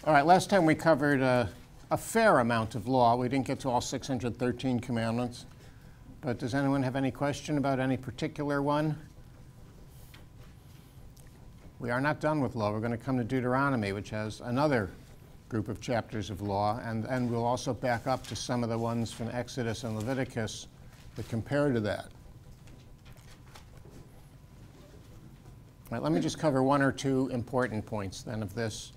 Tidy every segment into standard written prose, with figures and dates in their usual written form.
All right, last time we covered a fair amount of law. We didn't get to all 613 commandments. But does anyone have any question about any particular one? We are not done with law. We're going to come to Deuteronomy, which has another group of chapters of law, and we'll also back up to some of the ones from Exodus and Leviticus that compare to that. All right, let me just cover one or two important points then of this,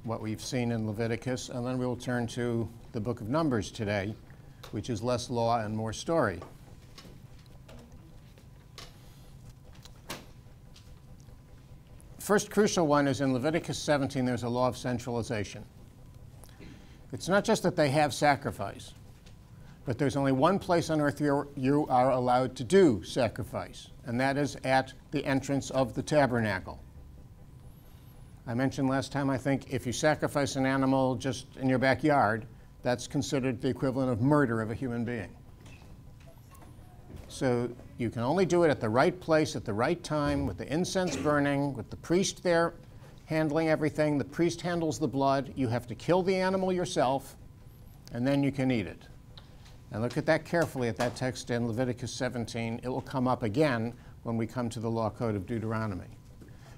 what we've seen in Leviticus, and then we'll turn to the book of Numbers today, which is less law and more story. First crucial one is in Leviticus 17, there's a law of centralization. It's not just that they have sacrifice, but there's only one place on earth you are allowed to do sacrifice, and that is at the entrance of the tabernacle. I mentioned last time, I think, if you sacrifice an animal just in your backyard, that's considered the equivalent of murder of a human being. So you can only do it at the right place, at the right time, with the incense burning, with the priest there handling everything. The priest handles the blood. You have to kill the animal yourself, and then you can eat it. And look at that carefully at that text in Leviticus 17. It will come up again when we come to the law code of Deuteronomy.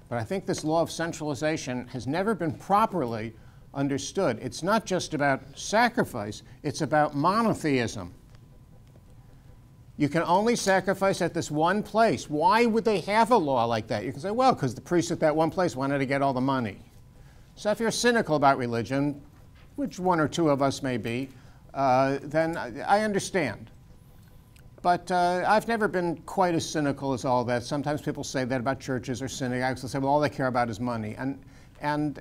But I think this law of centralization has never been properly understood. It's not just about sacrifice, it's about monotheism. You can only sacrifice at this one place. Why would they have a law like that? You can say, well, because the priest at that one place wanted to get all the money. So if you're cynical about religion, which one or two of us may be, then I understand. But I've never been quite as cynical as all that. Sometimes people say that about churches or synagogues. They'll say, well, all they care about is money. And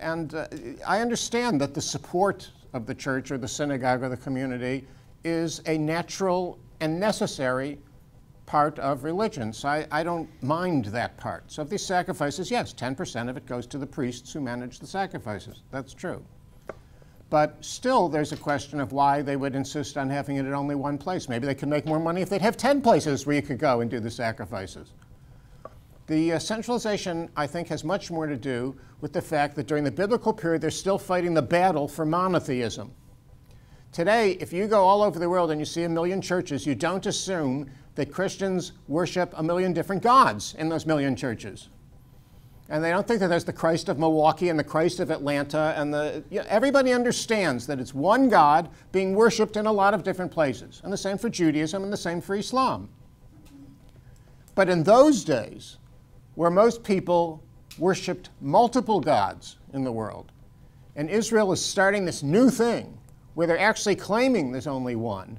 I understand that the support of the church or the synagogue or the community is a natural and necessary part of religion. So I don't mind that part. So if these sacrifices, yes, 10% of it goes to the priests who manage the sacrifices. That's true. But still, there's a question of why they would insist on having it at only one place. Maybe they could make more money if they'd have 10 places where you could go and do the sacrifices. The centralization, I think, has much more to do with the fact that during the biblical period, they're still fighting the battle for monotheism. Today, if you go all over the world and you see 1 million churches, you don't assume that Christians worship 1 million different gods in those 1 million churches. And they don't think that there's the Christ of Milwaukee and the Christ of Atlanta. And everybody understands that it's one God being worshipped in a lot of different places. And the same for Judaism and the same for Islam. But in those days, where most people worshipped multiple gods in the world, and Israel is starting this new thing where they're actually claiming there's only one,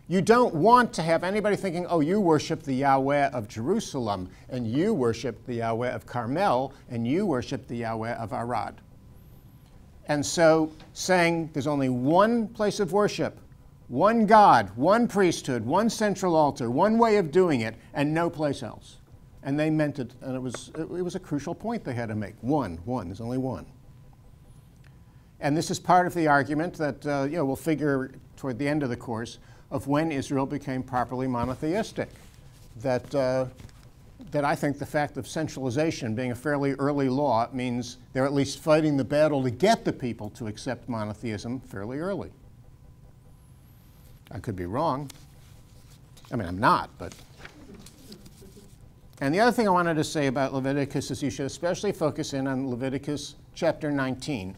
you don't want to have anybody thinking, oh, you worship the Yahweh of Jerusalem, and you worship the Yahweh of Carmel, and you worship the Yahweh of Arad. And so saying there's only one place of worship, one God, one priesthood, one central altar, one way of doing it, and no place else. And they meant it, and it was a crucial point they had to make. One, there's only one. And this is part of the argument that we'll figure toward the end of the course of when Israel became properly monotheistic. That I think the fact of centralization being a fairly early law means they're at least fighting the battle to get the people to accept monotheism fairly early. I could be wrong. I mean, I'm not, but... And the other thing I wanted to say about Leviticus is you should especially focus in on Leviticus chapter 19.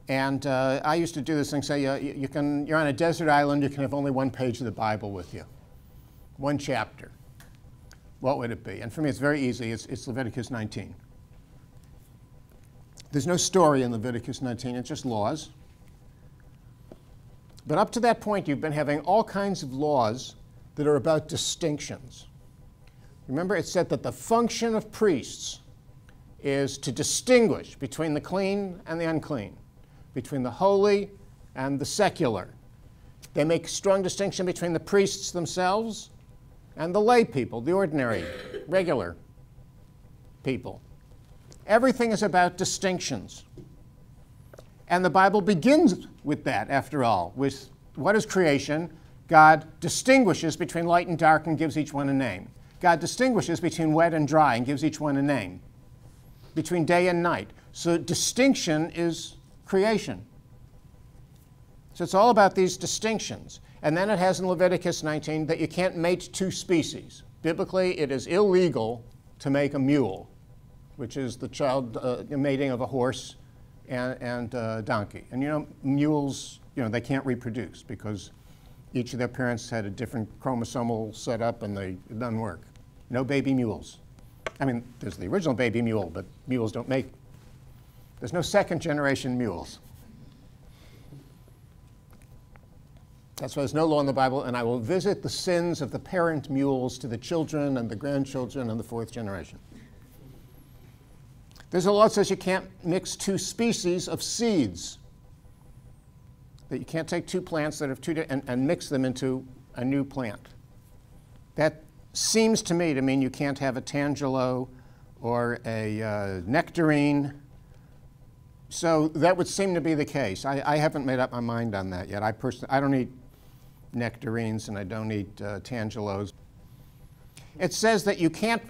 And I used to do this thing, say you're on a desert island, you can have only one page of the Bible with you. One chapter. What would it be? And for me, it's very easy. It's Leviticus 19. There's no story in Leviticus 19. It's just laws. But up to that point, you've been having all kinds of laws that are about distinctions. Remember, it said that the function of priests is to distinguish between the clean and the unclean, between the holy and the secular. They make strong distinction between the priests themselves and the lay people, the ordinary, regular people. Everything is about distinctions. And the Bible begins with that, after all, with what is creation? God distinguishes between light and dark and gives each one a name. God distinguishes between wet and dry and gives each one a name. Between day and night. So distinction is creation. So it's all about these distinctions. And then it has in Leviticus 19 that you can't mate two species. Biblically, it is illegal to make a mule, which is the child mating of a horse and a donkey. And you know, mules, you know, they can't reproduce because each of their parents had a different chromosomal setup and it doesn't work. No baby mules. I mean, there's the original baby mule, but mules don't make. There's no second generation mules. That's why there's no law in the Bible, and I will visit the sins of the parent mules to the children and the grandchildren and the fourth generation. There's a law that says you can't mix two species of seeds. That you can't take two plants that have and mix them into a new plant. That seems to me to mean you can't have a tangelo or a nectarine. So that would seem to be the case. I haven't made up my mind on that yet. I don't eat nectarines and I don't eat tangelos. It says that you can't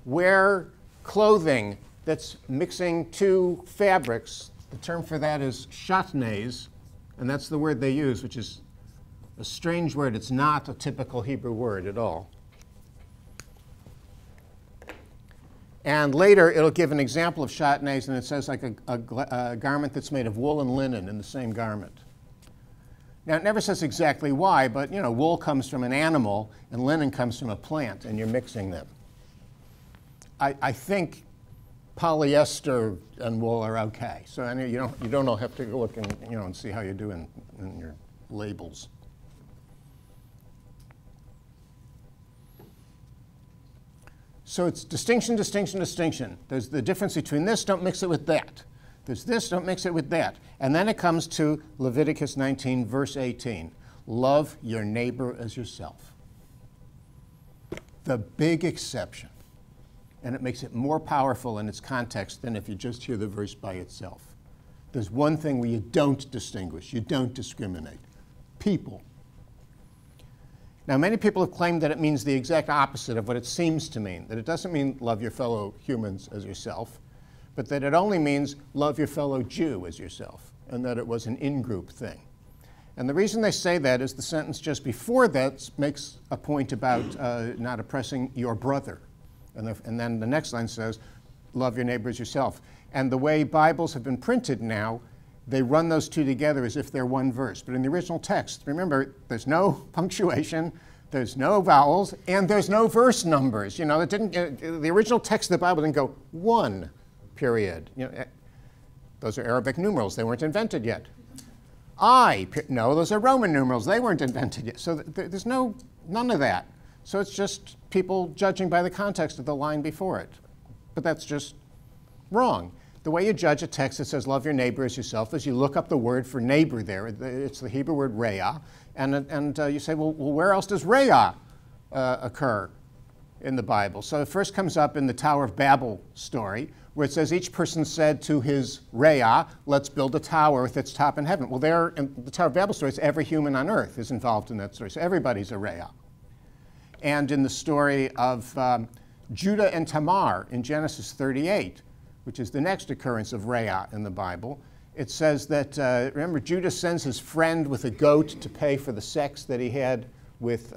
wear clothing that's mixing two fabrics. The term for that is shatnez, and that's the word they use, which is a strange word. It's not a typical Hebrew word at all. And later, it'll give an example of shatnez, and it says like a garment that's made of wool and linen in the same garment. Now, it never says exactly why, but you know, wool comes from an animal and linen comes from a plant, and you're mixing them. I think polyester and wool are okay. So I mean, you don't all have to go look and and see how you do in your labels. So it's distinction, distinction, distinction. There's the difference between this, don't mix it with that. There's this, don't mix it with that. And then it comes to Leviticus 19, verse 18. Love your neighbor as yourself. The big exception. And it makes it more powerful in its context than if you just hear the verse by itself. There's one thing where you don't distinguish, you don't discriminate. People. Now, many people have claimed that it means the exact opposite of what it seems to mean, that it doesn't mean love your fellow humans as yourself, but that it only means love your fellow Jew as yourself, and that it was an in-group thing. And the reason they say that is the sentence just before that makes a point about not oppressing your brother. And then the next line says, love your neighbor as yourself. And the way Bibles have been printed now, they run those two together as if they're one verse. But in the original text, remember, there's no punctuation, there's no vowels, and there's no verse numbers. You know, it didn't, the original text of the Bible didn't go 1, period. You know, those are Arabic numerals. They weren't invented yet. No, those are Roman numerals. They weren't invented yet. So there's none of that. So it's just people judging by the context of the line before it. But that's just wrong. The way you judge a text that says love your neighbor as yourself is you look up the word for neighbor there. It's the Hebrew word reah. And you say, well, where else does reah occur in the Bible? So it first comes up in the Tower of Babel story, where it says each person said to his reah, let's build a tower with its top in heaven. Well, there in the Tower of Babel story, it's every human on earth is involved in that story. So everybody's a reah. And in the story of Judah and Tamar in Genesis 38, which is the next occurrence of reah in the Bible, it says that, remember, Judah sends his friend with a goat to pay for the sex that he had with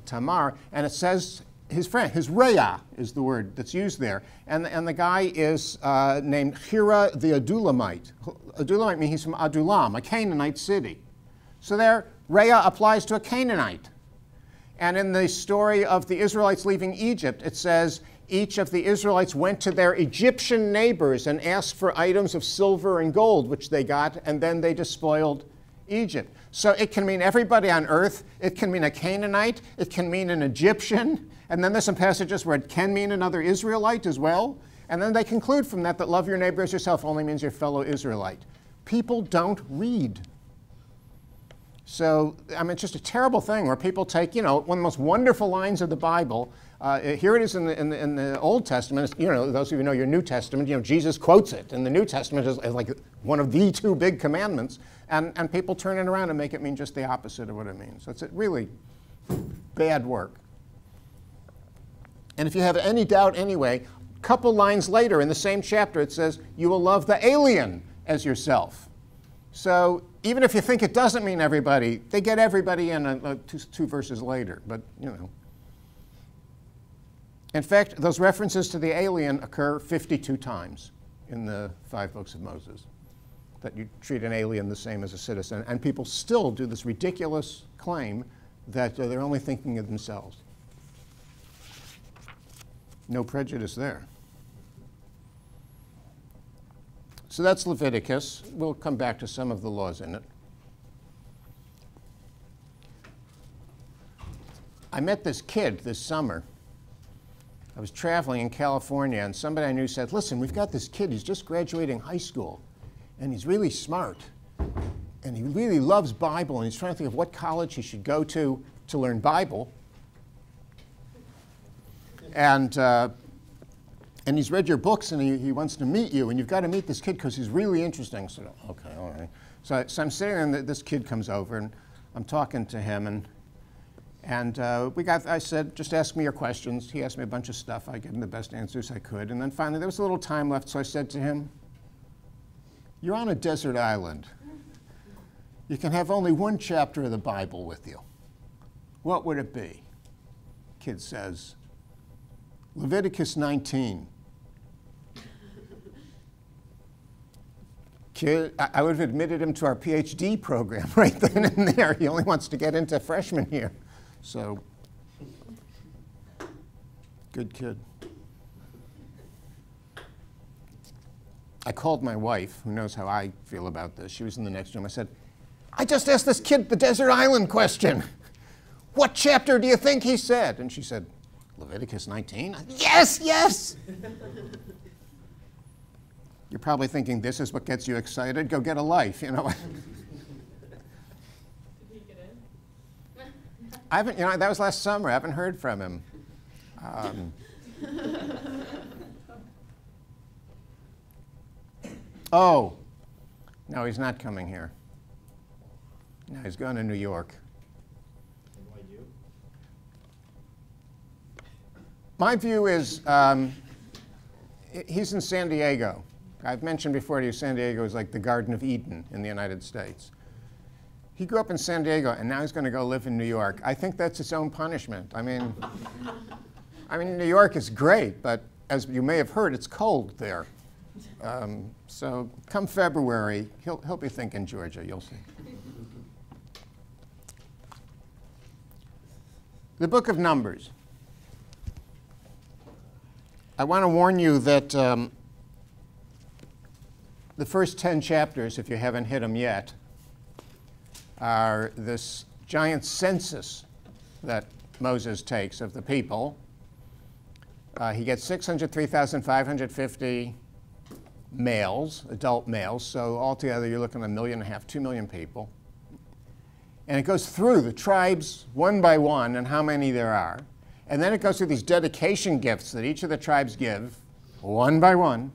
Tamar, and it says his friend, his reah is the word that's used there. And the guy is named Hira the Adulamite. Adulamite means he's from Adulam, a Canaanite city. So there, reah applies to a Canaanite. And in the story of the Israelites leaving Egypt, it says each of the Israelites went to their Egyptian neighbors and asked for items of silver and gold, which they got, and then they despoiled Egypt. So it can mean everybody on earth. It can mean a Canaanite. It can mean an Egyptian. And then there's some passages where it can mean another Israelite as well. And then they conclude from that love your neighbor as yourself only means your fellow Israelite. People don't read. So, I mean, it's just a terrible thing where people take, one of the most wonderful lines of the Bible. Here it is in the Old Testament. Those of you who know your New Testament, Jesus quotes it. And the New Testament is like one of the two big commandments. And people turn it around and make it mean just the opposite of what it means. So it's really bad work. And if you have any doubt anyway, couple lines later in the same chapter, it says, you will love the alien as yourself. So even if you think it doesn't mean everybody, they get everybody in two verses later. But, you know. In fact, those references to the alien occur 52 times in the 5 books of Moses, that you treat an alien the same as a citizen. And people still do this ridiculous claim that they're only thinking of themselves. No prejudice there. So that's Leviticus. We'll come back to some of the laws in it. I met this kid this summer. I was traveling in California, and somebody I knew said, listen, we've got this kid, he's just graduating high school, and he's really smart, and he really loves Bible, and he's trying to think of what college he should go to learn Bible. And he's read your books, and he wants to meet you, and you've got to meet this kid because he's really interesting. So, okay, all right. So I'm sitting there, and this kid comes over, and I'm talking to him, and I said, just ask me your questions. He asked me a bunch of stuff. I gave him the best answers I could. And then finally, there was a little time left, so I said to him, you're on a desert island. You can have only one chapter of the Bible with you. What would it be? Kid says, Leviticus 19. Kid, I would have admitted him to our PhD program right then and there. He only wants to get into freshman year. So, good kid. I called my wife, who knows how I feel about this. She was in the next room. I said, I just asked this kid the desert island question. What chapter do you think he said? And she said, Leviticus 19? Yes, yes! You're probably thinking, this is what gets you excited? Go get a life, you know. I haven't, you know, that was last summer. I haven't heard from him. Oh, no, he's not coming here. No, he's going to New York. Why you? My view is he's in San Diego. I've mentioned before to you, San Diego is like the Garden of Eden in the United States. He grew up in San Diego, and now he's going to go live in New York. I think that's its own punishment. I mean, New York is great, but as you may have heard, it's cold there. So come February, he'll be thinking Georgia. You'll see. The book of Numbers. I want to warn you that the first 10 chapters, if you haven't hit them yet, are this giant census that Moses takes of the people. He gets 603,550 males, adult males, so altogether you're looking at 1.5 million, 2 million people. And it goes through the tribes one by one and how many there are. And then it goes through these dedication gifts that each of the tribes give, one by one.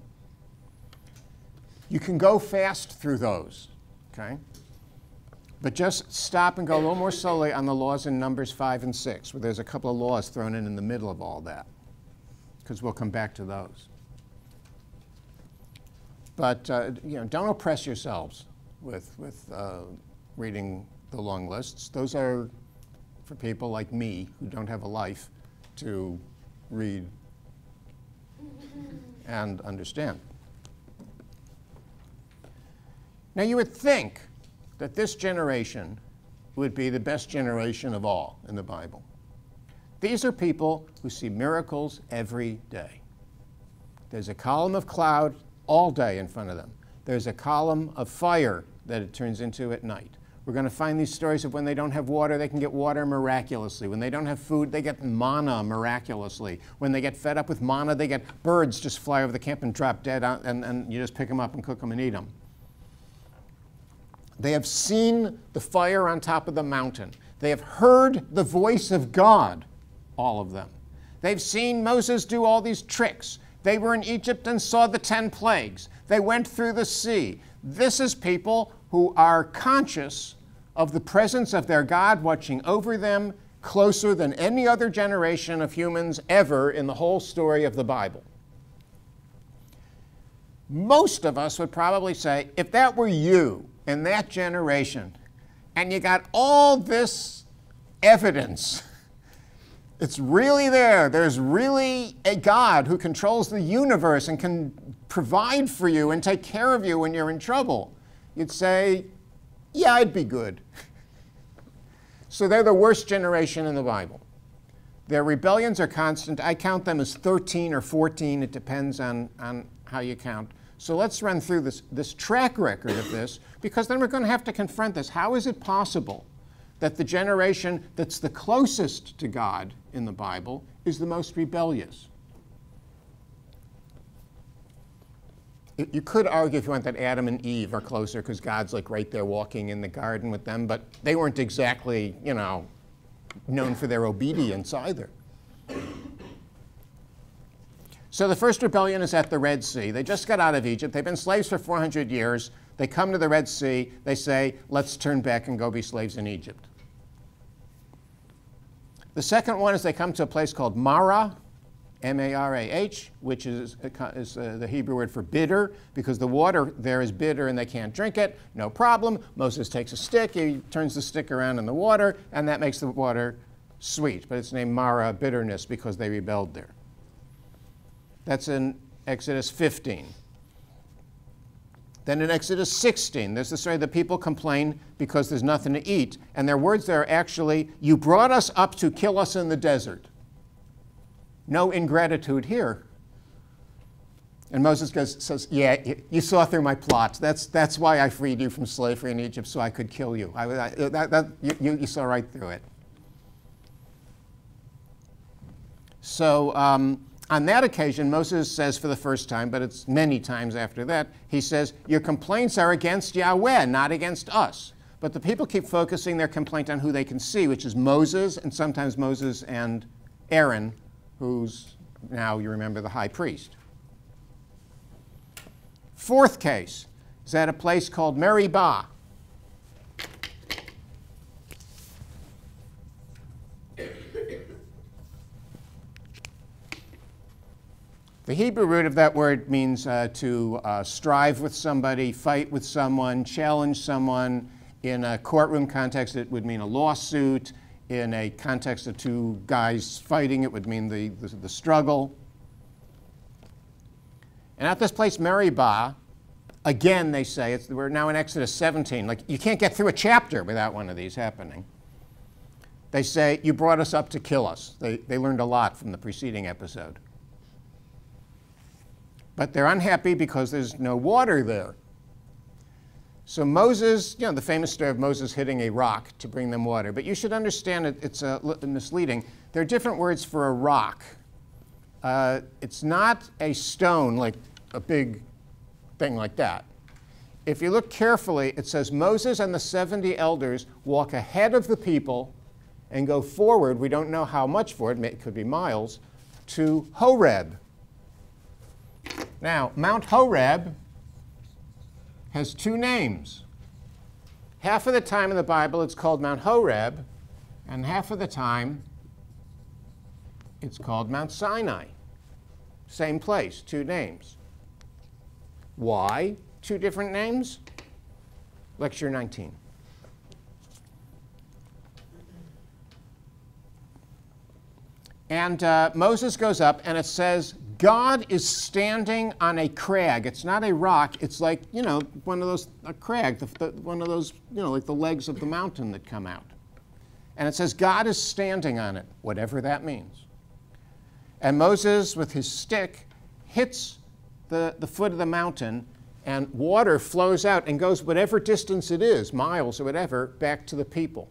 You can go fast through those, okay? But just stop and go a little more slowly on the laws in Numbers 5 and 6, where there's a couple of laws thrown in the middle of all that, because we'll come back to those. But you know, don't oppress yourselves with reading the long lists. Those are for people like me who don't have a life to read and understand. Now, you would think that this generation would be the best generation of all in the Bible. These are people who see miracles every day. There's a column of cloud all day in front of them. There's a column of fire that it turns into at night. We're going to find these stories of when they don't have water, they can get water miraculously. When they don't have food, they get manna miraculously. When they get fed up with manna, they get birds just fly over the camp and drop dead, and you just pick them up and cook them and eat them. They have seen the fire on top of the mountain. They have heard the voice of God, all of them. They've seen Moses do all these tricks. They were in Egypt and saw the 10 plagues. They went through the sea. This is people who are conscious of the presence of their God watching over them closer than any other generation of humans ever in the whole story of the Bible. Most of us would probably say, if that were you in that generation, and you got all this evidence, it's really there. There's really a God who controls the universe and can provide for you and take care of you when you're in trouble. You'd say, yeah, I'd be good. So they're the worst generation in the Bible. Their rebellions are constant. I count them as 13 or 14. It depends on how you count. So let's run through this track record of this, because then we're going to have to confront this. How is it possible that the generation that's the closest to God in the Bible is the most rebellious? You could argue, if you want, that Adam and Eve are closer because God's like right there walking in the garden with them, but they weren't exactly, known for their obedience either. So the first rebellion is at the Red Sea. They just got out of Egypt. They've been slaves for 400 years. They come to the Red Sea. They say, let's turn back and go be slaves in Egypt. The second one is they come to a place called Marah, M-A-R-A-H, which is the Hebrew word for bitter, because the water there is bitter and they can't drink it. No problem. Moses takes a stick. He turns the stick around in the water, and that makes the water sweet. But it's named Marah, bitterness, because they rebelled there. That's in Exodus 15. Then in Exodus 16, there's the story that people complain because there's nothing to eat. And their words there are actually, you brought us up to kill us in the desert. No ingratitude here. And Moses says, yeah, you saw through my plot. That's why I freed you from slavery in Egypt, so I could kill you. You saw right through it. So on that occasion, Moses says for the first time, but it's many times after that, he says, your complaints are against Yahweh, not against us. But the people keep focusing their complaint on who they can see, which is Moses, and sometimes Moses and Aaron, who's now, you remember, the high priest. Fourth case is at a place called Meribah. The Hebrew root of that word means to strive with somebody, fight with someone, challenge someone. In a courtroom context, it would mean a lawsuit. In a context of two guys fighting, it would mean the struggle. And at this place, Meribah, again, they say, we're now in Exodus 17. Like, you can't get through a chapter without one of these happening. They say, you brought us up to kill us. They learned a lot from the preceding episode. But they're unhappy because there's no water there. So Moses, the famous story of Moses hitting a rock to bring them water. But you should understand it's misleading. There are different words for a rock. It's not a stone, like a big thing like that. If you look carefully, it says Moses and the 70 elders walk ahead of the people and go forward. We don't know how much forward, it could be miles, to Horeb. Now, Mount Horeb has two names. Half of the time in the Bible it's called Mount Horeb, and half of the time it's called Mount Sinai. Same place, two names. Why two different names? Lecture 19. And Moses goes up, and it says, God is standing on a crag. It's not a rock. It's like, one of those, a crag, one of those, like the legs of the mountain that come out. And it says God is standing on it, whatever that means. And Moses, with his stick, hits the foot of the mountain, and water flows out and goes whatever distance it is, miles or whatever, back to the people.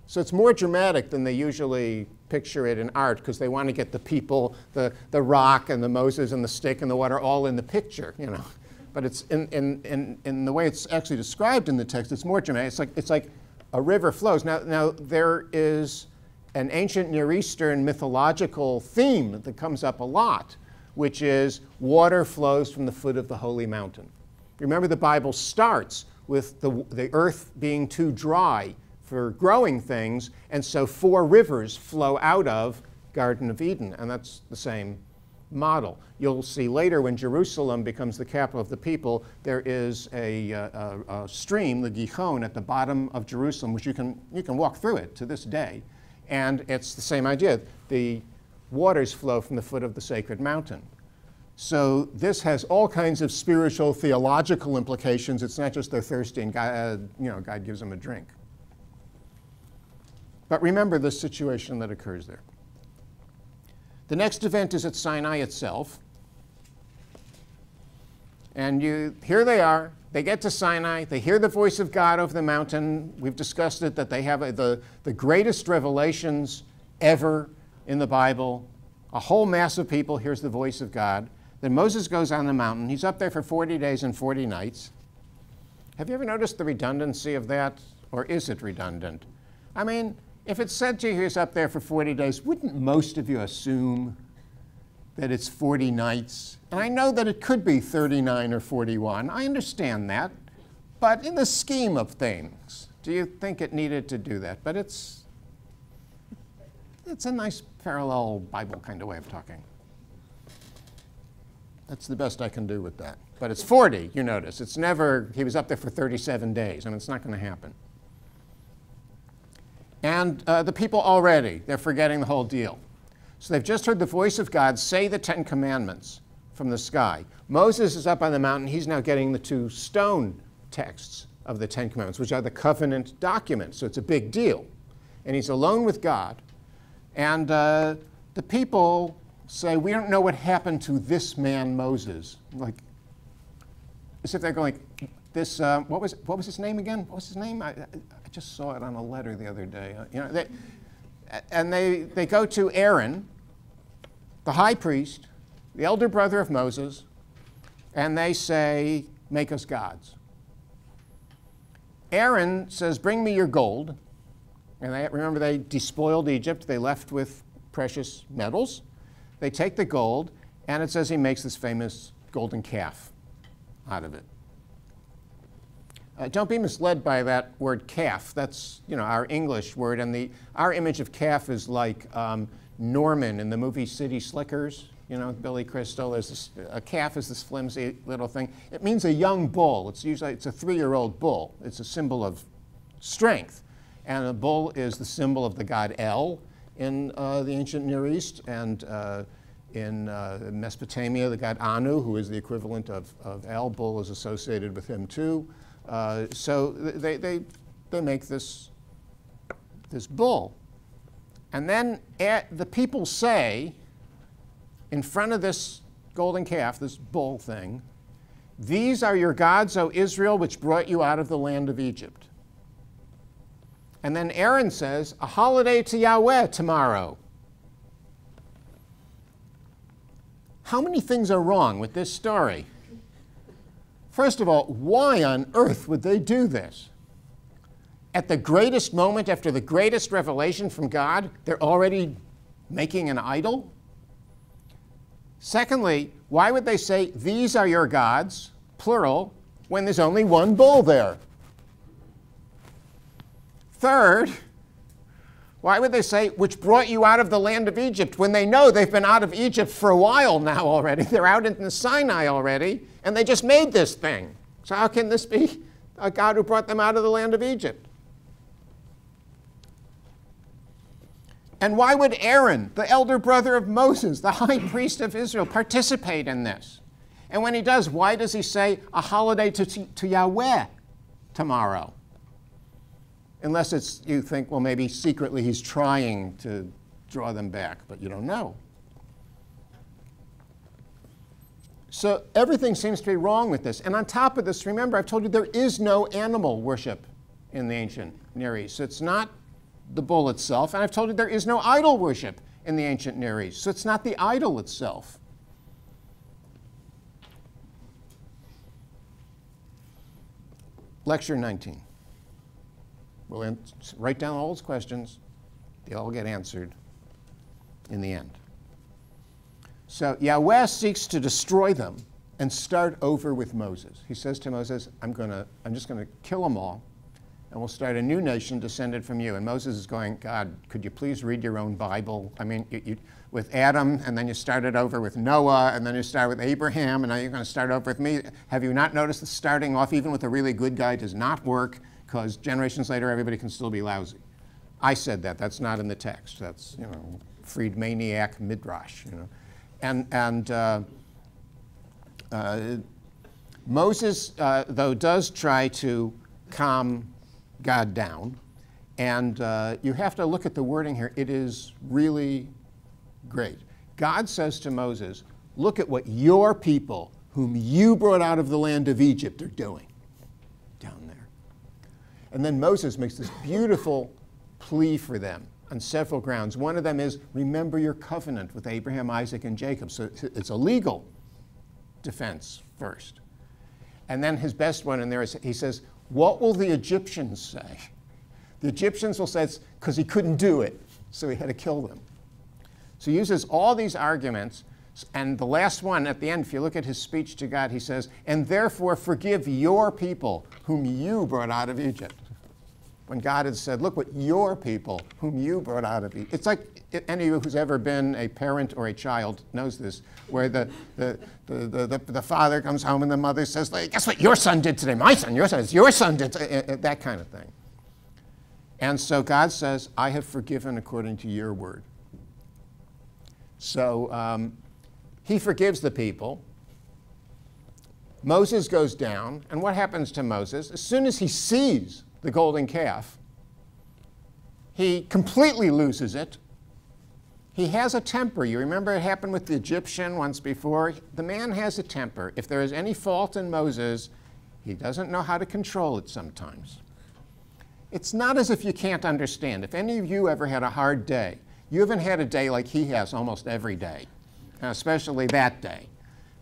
So it's more dramatic than they usually picture it in art, because they want to get the people, the rock and the Moses and the stick and the water all in the picture, But it's in the way it's actually described in the text, it's more dramatic. It's like a river flows. Now there is an ancient Near Eastern mythological theme that comes up a lot, which is water flows from the foot of the holy mountain. Remember, the Bible starts with the earth being too dry for growing things, and so 4 rivers flow out of Garden of Eden, and that's the same model. You'll see later when Jerusalem becomes the capital of the people, there is a stream, the Gihon, at the bottom of Jerusalem, which you can walk through it to this day. And it's the same idea. The waters flow from the foot of the sacred mountain. So this has all kinds of spiritual, theological implications. It's not just they're thirsty and God, God gives them a drink. But remember the situation that occurs there. The next event is at Sinai itself. And here they are. They get to Sinai. They hear the voice of God over the mountain. We've discussed it, that they have the greatest revelations ever in the Bible. A whole mass of people hears the voice of God. Then Moses goes on the mountain. He's up there for 40 days and 40 nights. Have you ever noticed the redundancy of that? Or is it redundant? I mean, if it's said to you he's up there for 40 days, wouldn't most of you assume that it's 40 nights? And I know that it could be 39 or 41. I understand that. But in the scheme of things, do you think it needed to do that? But it's a nice parallel Bible kind of way of talking. That's the best I can do with that. But it's 40, you notice. It's never, he was up there for 37 days. I mean, it's not going to happen. And the people already, they're forgetting the whole deal. So they've just heard the voice of God say the 10 Commandments from the sky. Moses is up on the mountain. He's now getting the 2 stone texts of the 10 Commandments, which are the covenant documents. So it's a big deal. And he's alone with God. And the people say, we don't know what happened to this man Moses. Like, as if they're going, this, what was his name again? What was his name? I just saw it on a letter the other day. They go to Aaron, the high priest, the elder brother of Moses, and they say, make us gods. Aaron says, bring me your gold. And remember, they despoiled Egypt. They left with precious metals. They take the gold, and it says he makes this famous golden calf out of it. Don't be misled by that word calf. That's our English word, and our image of calf is like Norman in the movie City Slickers. Billy Crystal. A calf is this flimsy little thing. It means a young bull. It's a 3-year-old bull. It's a symbol of strength, and a bull is the symbol of the god El in the ancient Near East, and in Mesopotamia, the god Anu, who is the equivalent of El. Bull is associated with him too. So they make this bull. And then the people say, in front of this golden calf, this bull thing, these are your gods, O Israel, which brought you out of the land of Egypt. And then Aaron says, a holiday to Yahweh tomorrow. How many things are wrong with this story? First of all, why on earth would they do this? At the greatest moment after the greatest revelation from God, they're already making an idol? Secondly, why would they say, these are your gods, plural, when there's only one bull there? Third, why would they say, which brought you out of the land of Egypt, when they know they've been out of Egypt for a while now already? They're out in the Sinai already, and they just made this thing. So how can this be a God who brought them out of the land of Egypt? And why would Aaron, the elder brother of Moses, the high priest of Israel, participate in this? And when he does, why does he say a holiday to Yahweh tomorrow? Unless you think, well, maybe secretly he's trying to draw them back, but you don't know. So everything seems to be wrong with this. And on top of this, remember, I've told you there is no animal worship in the ancient Near East. So it's not the bull itself. And I've told you there is no idol worship in the ancient Near East. So it's not the idol itself. Lecture 19. We'll write down all those questions. They all get answered in the end. So Yahweh seeks to destroy them and start over with Moses. He says to Moses, I'm just going to kill them all. and we'll start a new nation descended from you. And Moses is going, God, could you please read your own Bible? I mean, with Adam, and then you started over with Noah, and then you start with Abraham, and now you're going to start over with me. Have you not noticed that starting off even with a really good guy does not work, because generations later everybody can still be lousy? I said that. That's not in the text. That's, you know, Friedmaniac Midrash, you know. And Moses, though, does try to calm God down. And you have to look at the wording here. It is really great. God says to Moses, look at what your people, whom you brought out of the land of Egypt, are doing down there. And then Moses makes this beautiful plea for them on several grounds. One of them is, remember your covenant with Abraham, Isaac, and Jacob. So it's a legal defense first. And then his best one in there is, he says, what will the Egyptians say? The Egyptians will say it's because he couldn't do it, so he had to kill them. So he uses all these arguments, and the last one at the end, if you look at his speech to God, he says, and therefore forgive your people whom you brought out of Egypt. When God had said, look what your people whom you brought out of Egypt. It's like any of you who's ever been a parent or a child knows this, where the father comes home and the mother says, guess what your son did today? My son, your son, it's your son did that kind of thing. And so God says, I have forgiven according to your word. So he forgives the people. Moses goes down, and what happens to Moses? As soon as he sees the golden calf, he completely loses it. He has a temper. You remember it happened with the Egyptian once before. The man has a temper. If there is any fault in Moses, he doesn't know how to control it sometimes. It's not as if you can't understand. If any of you ever had a hard day, you haven't had a day like he has almost every day, especially that day.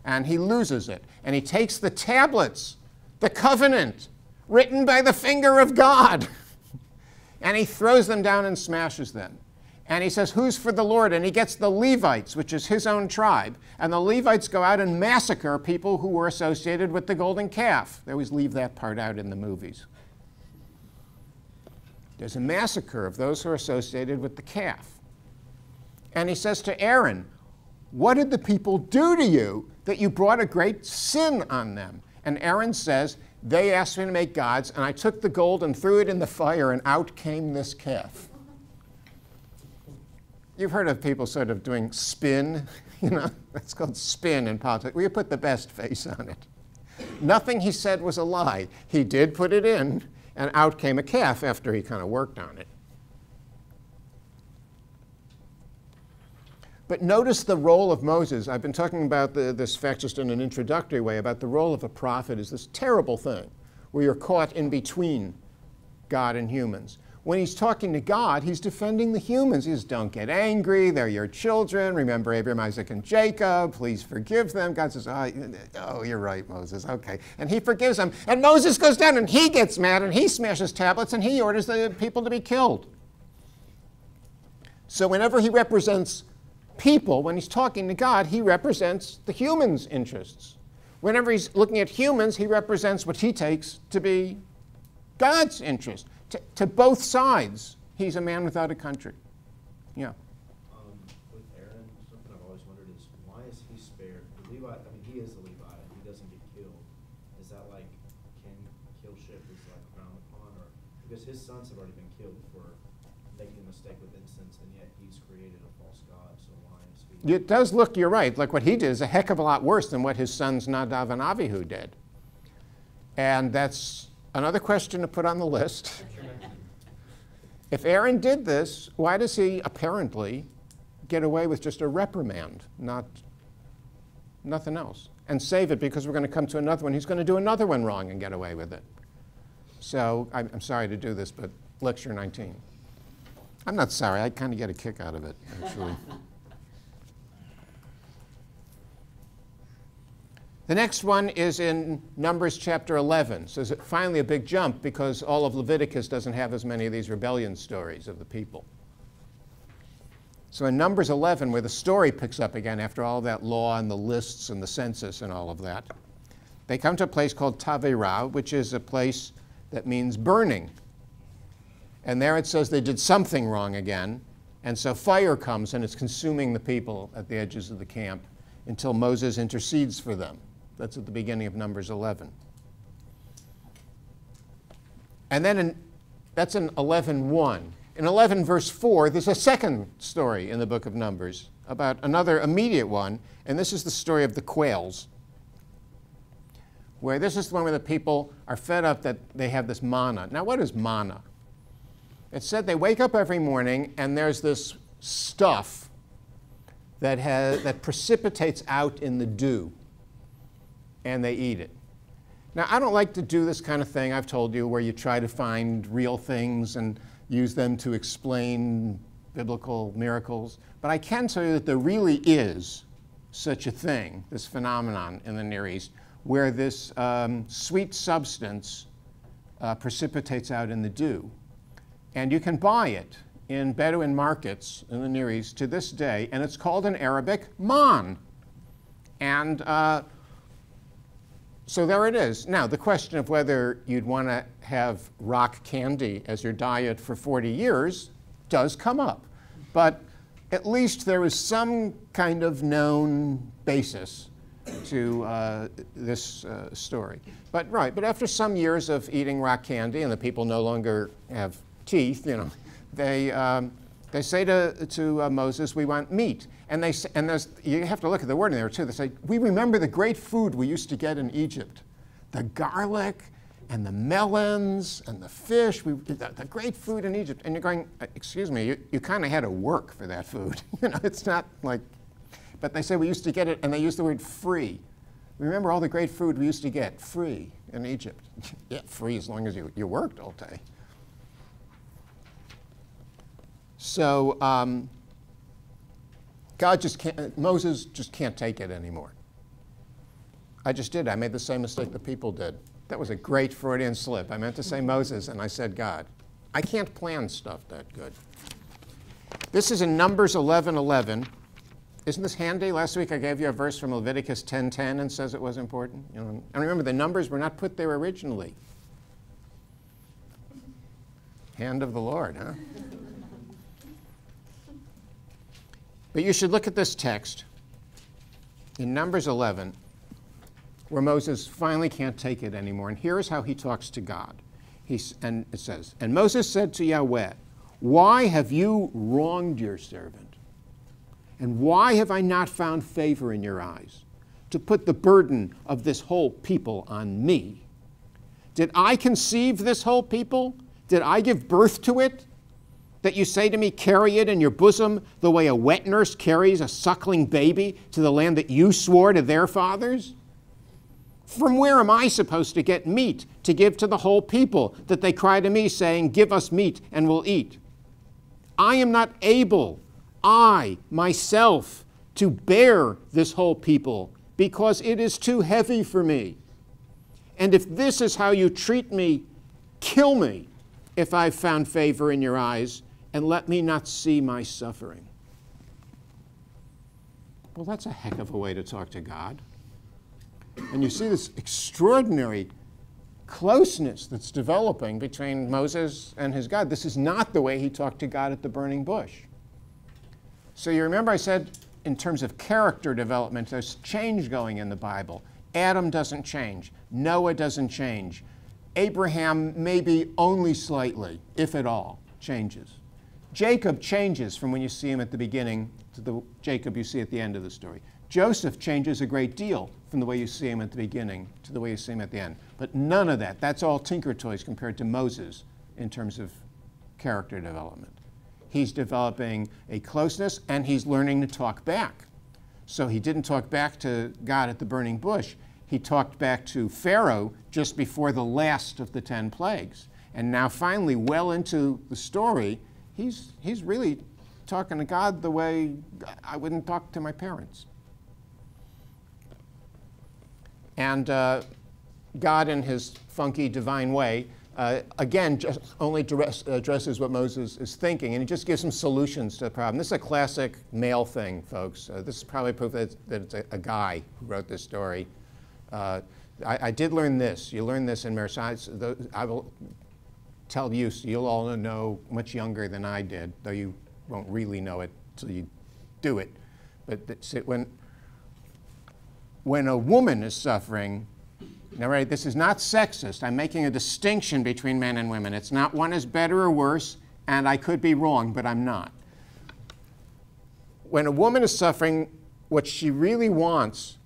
And he loses it. And he takes the tablets, the covenant, written by the finger of God, and he throws them down and smashes them. And he says, who's for the Lord? And he gets the Levites, which is his own tribe. And the Levites go out and massacre people who were associated with the golden calf. They always leave that part out in the movies. There's a massacre of those who are associated with the calf. And he says to Aaron, what did the people do to you that you brought a great sin on them? And Aaron says, they asked me to make gods, and I took the gold and threw it in the fire, and out came this calf. You've heard of people sort of doing spin, you know, that's called spin in politics. We put the best face on it. Nothing he said was a lie. He did put it in, and out came a calf after he kind of worked on it. But notice the role of Moses. I've been talking about this fact just in an introductory way, about the role of a prophet is this terrible thing where you're caught in between God and humans. When he's talking to God, he's defending the humans. He says, don't get angry. They're your children. Remember Abraham, Isaac, and Jacob. Please forgive them. God says, oh, you're right, Moses. Okay. And he forgives them. And Moses goes down, and he gets mad, and he smashes tablets, and he orders the people to be killed. So whenever he represents people, when he's talking to God, he represents the humans' interests. Whenever he's looking at humans, he represents what he takes to be God's interest. To both sides, he's a man without a country. Yeah. With Aaron, something I've always wondered is, why is he spared? The Levite, I mean, he is the Levite, and he doesn't get killed. Is that like, killship is like frowned upon? Or, because his sons have already been killed for making a mistake with incense, and yet he's created a false god, so why is he? It does look, you're right, like what he did is a heck of a lot worse than what his sons Nadav and Abihu did. And that's another question to put on the list. If Aaron did this, why does he apparently get away with just a reprimand, nothing else, and save it because we're going to come to another one? He's going to do another one wrong and get away with it. So I'm sorry to do this, but lecture 19. I'm not sorry. I kind of get a kick out of it, actually. The next one is in Numbers chapter 11. So it's finally a big jump because all of Leviticus doesn't have as many of these rebellion stories of the people. So in Numbers 11, where the story picks up again after all that law and the lists and the census and all of that, they come to a place called Taverah, which is a place that means burning. And there it says they did something wrong again. And so fire comes and it's consuming the people at the edges of the camp until Moses intercedes for them. That's at the beginning of Numbers 11. And then that's in 11:1. In 11 verse 4, there's a second story in the book of Numbers about another immediate one, and this is the story of the quails, where this is the one where the people are fed up that they have this manna. Now, what is manna? It said they wake up every morning and there's this stuff that precipitates out in the dew, and they eat it. Now, I don't like to do this kind of thing, I've told you, where you try to find real things and use them to explain biblical miracles. But I can tell you that there really is such a thing, this phenomenon in the Near East, where this sweet substance precipitates out in the dew. And you can buy it in Bedouin markets in the Near East to this day, and it's called in Arabic man. And so there it is. Now, the question of whether you'd want to have rock candy as your diet for 40 years does come up. But at least there is some kind of known basis to this story. But after some years of eating rock candy and the people no longer have teeth, you know, they say to Moses, we want meat. And you have to look at the word in there too. They say, we remember the great food we used to get in Egypt. The garlic and the melons and the fish, the great food in Egypt. And you're going, excuse me, you kind of had to work for that food. You know, it's not like, but they say we used to get it, and they use the word free. Remember all the great food we used to get free in Egypt. Yeah, free as long as you worked all day. So Moses just can't take it anymore. I just did. I made the same mistake the people did. That was a great Freudian slip. I meant to say Moses, and I said God. I can't plan stuff that good. This is in Numbers 11:11. Isn't this handy? Last week I gave you a verse from Leviticus 10:10 and says it was important. You know, and remember, the numbers were not put there originally. Hand of the Lord, huh? But you should look at this text in Numbers 11, where Moses finally can't take it anymore. And here is how he talks to God. And it says, and Moses said to Yahweh, why have you wronged your servant? And why have I not found favor in your eyes to put the burden of this whole people on me? Did I conceive this whole people? Did I give birth to it? That you say to me, carry it in your bosom the way a wet nurse carries a suckling baby to the land that you swore to their fathers? From where am I supposed to get meat to give to the whole people, that they cry to me, saying, give us meat and we'll eat? I am not able, I, myself, to bear this whole people, because it is too heavy for me. And if this is how you treat me, kill me if I've found favor in your eyes, and let me not see my suffering. Well, that's a heck of a way to talk to God. And you see this extraordinary closeness that's developing between Moses and his God. This is not the way he talked to God at the burning bush. So you remember I said in terms of character development, there's change going in the Bible. Adam doesn't change. Noah doesn't change. Abraham maybe only slightly, if at all, changes. Jacob changes from when you see him at the beginning to the Jacob you see at the end of the story. Joseph changes a great deal from the way you see him at the beginning to the way you see him at the end. But none of that. That's all tinker toys compared to Moses in terms of character development. He's developing a closeness, and he's learning to talk back. So he didn't talk back to God at the burning bush. He talked back to Pharaoh just before the last of the 10 plagues. And now finally, well into the story, he's really talking to God the way I wouldn't talk to my parents. And God, in his funky divine way, again, just only addresses what Moses is thinking, and he just gives him solutions to the problem. This is a classic male thing, folks. This is probably proof that it's a guy who wrote this story. I did learn this. You learn this in marriage. I will tell you, so you'll all know much younger than I did, though you won't really know it till you do it. But when a woman is suffering, now, right, this is not sexist. I'm making a distinction between men and women. It's not one is better or worse, and I could be wrong, but I'm not. When a woman is suffering, what she really wants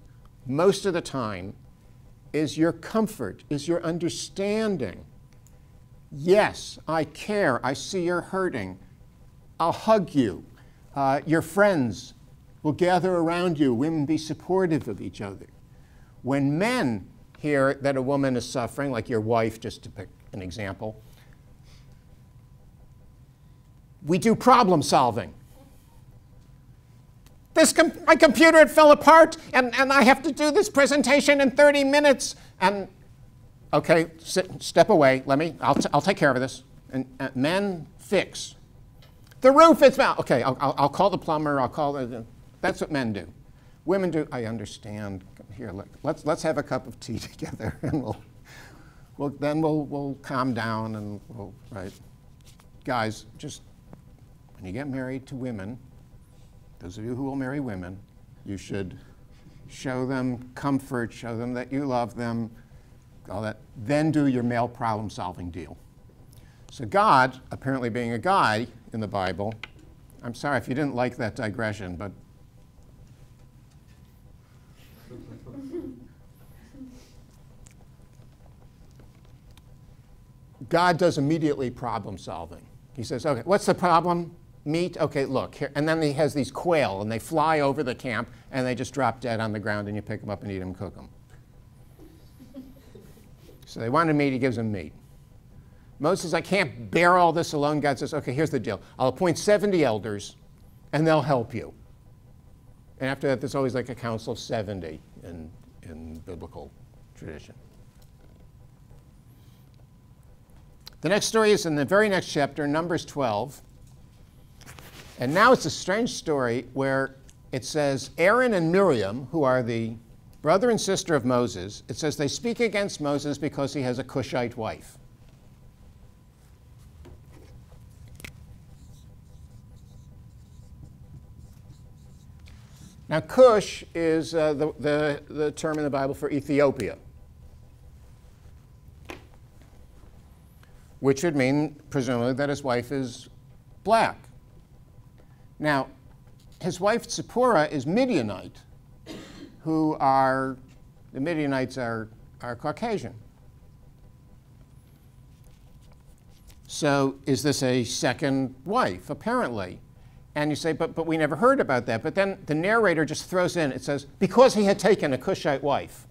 most of the time is your comfort, is your understanding. Yes, I care. I see you're hurting. I'll hug you. Your friends will gather around you. Women be supportive of each other. When men hear that a woman is suffering, like your wife, just to pick an example, we do problem solving. My computer, it fell apart, and I have to do this presentation in 30 minutes. And okay, step away. I'll take care of this. And men fix. The roof is out. Okay, I'll call the plumber. That's what men do. Women do. I understand. Here, let's have a cup of tea together, and we'll calm down, and right. Guys, just when you get married to women, those of you who will marry women, you should show them comfort, show them that you love them, all that. Then do your male problem-solving deal. So God, apparently being a guy in the Bible, I'm sorry if you didn't like that digression, but God does immediately problem solving. He says, okay, what's the problem? Meat? Okay, look. Here. And then he has these quail, and they fly over the camp, and they just drop dead on the ground, and you pick them up and eat them, cook them. So they wanted meat, he gives them meat. Moses says, I can't bear all this alone. God says, okay, here's the deal. I'll appoint 70 elders, and they'll help you. And after that, there's always like a council of 70 in biblical tradition. The next story is in the very next chapter, Numbers 12. And now it's a strange story where it says Aaron and Miriam, who are the brother and sister of Moses, it says they speak against Moses because he has a Cushite wife. Now, Cush is the term in the Bible for Ethiopia, which would mean, presumably, that his wife is black. Now, his wife Zipporah is Midianite, the Midianites are Caucasian. So is this a second wife, apparently? And you say, but we never heard about that. But then the narrator just throws in, it says, because he had taken a Cushite wife.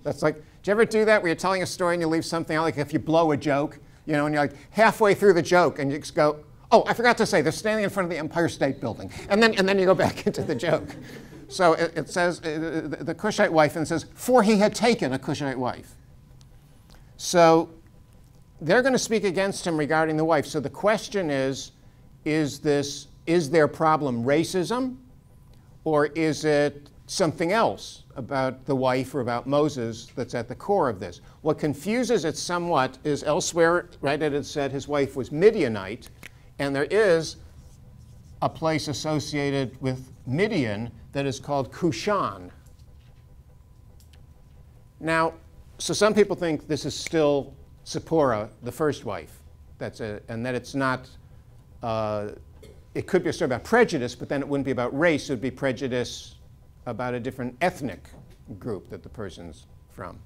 That's like, do you ever do that where you're telling a story and you leave something out, like if you blow a joke, you know, and you're like halfway through the joke and you just go, oh, I forgot to say, they're standing in front of the Empire State Building. And then you go back into the joke. So it says, the Cushite wife, and it says, for he had taken a Cushite wife. So they're going to speak against him regarding the wife. So the question is their problem racism, or is it something else about the wife or about Moses that's at the core of this? What confuses it somewhat is elsewhere, right, it had said his wife was Midianite, and there is a place associated with Midian that is called Cushan. Now, so some people think this is still Zipporah, the first wife, and that it's not, it could be a story about prejudice, but then it wouldn't be about race, it would be prejudice about a different ethnic group that the person's from.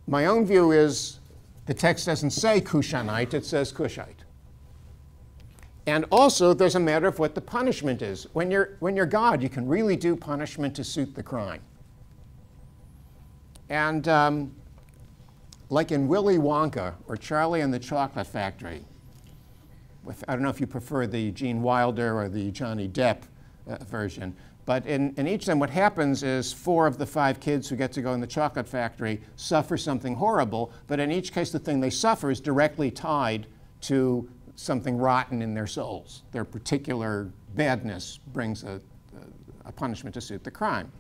My own view is the text doesn't say Cushanite, it says Cushite. And also, there's a matter of what the punishment is. When you're God, you can really do punishment to suit the crime. And like in Willy Wonka or Charlie and the Chocolate Factory, I don't know if you prefer the Gene Wilder or the Johnny Depp version, but in each of them, what happens is 4 of the 5 kids who get to go in the chocolate factory suffer something horrible, but in each case, the thing they suffer is directly tied to something rotten in their souls. Their particular badness brings a punishment to suit the crime.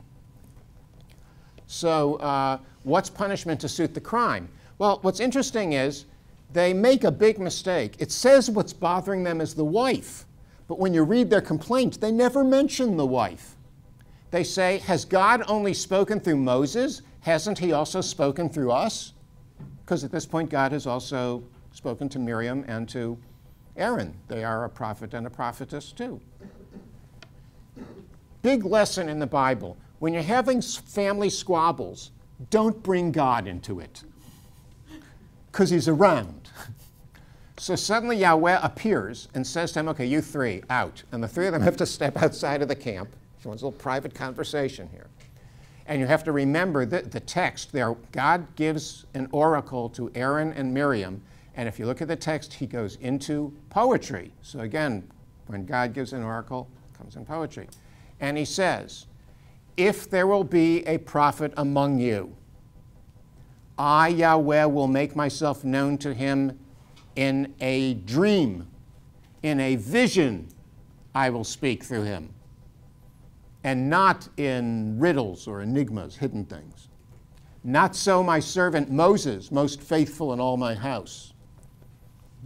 So what's punishment to suit the crime? Well, what's interesting is they make a big mistake. It says what's bothering them is the wife. But when you read their complaint, they never mention the wife. They say, has God only spoken through Moses? Hasn't he also spoken through us? Because at this point, God has also spoken to Miriam and to Aaron. They are a prophet and a prophetess too. Big lesson in the Bible. When you're having family squabbles, don't bring God into it, because he's around. So suddenly Yahweh appears and says to him, okay, you three, out. And the three of them have to step outside of the camp. So it's a little private conversation here. And you have to remember that the text there, God gives an oracle to Aaron and Miriam. And if you look at the text, he goes into poetry. So again, when God gives an oracle, it comes in poetry. And he says, if there will be a prophet among you, I, Yahweh, will make myself known to him in a dream, in a vision I will speak through him, and not in riddles or enigmas, hidden things. Not so my servant Moses, most faithful in all my house.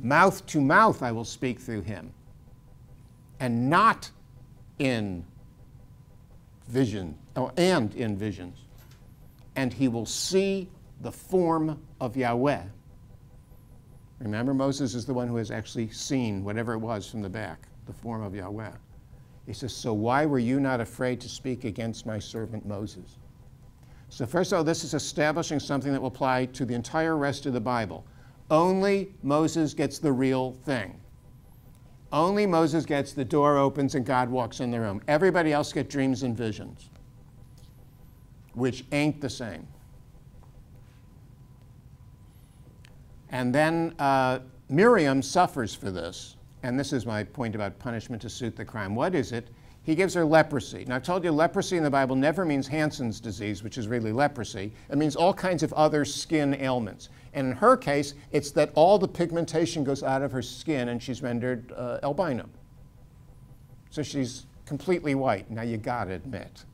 Mouth to mouth I will speak through him, and not in vision, and in visions. And he will see the form of Yahweh. Remember, Moses is the one who has actually seen whatever it was from the back, the form of Yahweh. He says, so why were you not afraid to speak against my servant Moses? So first of all, this is establishing something that will apply to the entire rest of the Bible. Only Moses gets the real thing. Only Moses gets the door opens and God walks in the room. Everybody else gets dreams and visions, which ain't the same. And then Miriam suffers for this. And this is my point about punishment to suit the crime. What is it? He gives her leprosy. Now, I've told you leprosy in the Bible never means Hansen's disease, which is really leprosy. It means all kinds of other skin ailments. And in her case, it's that all the pigmentation goes out of her skin and she's rendered albino. So she's completely white. Now, you got to admit,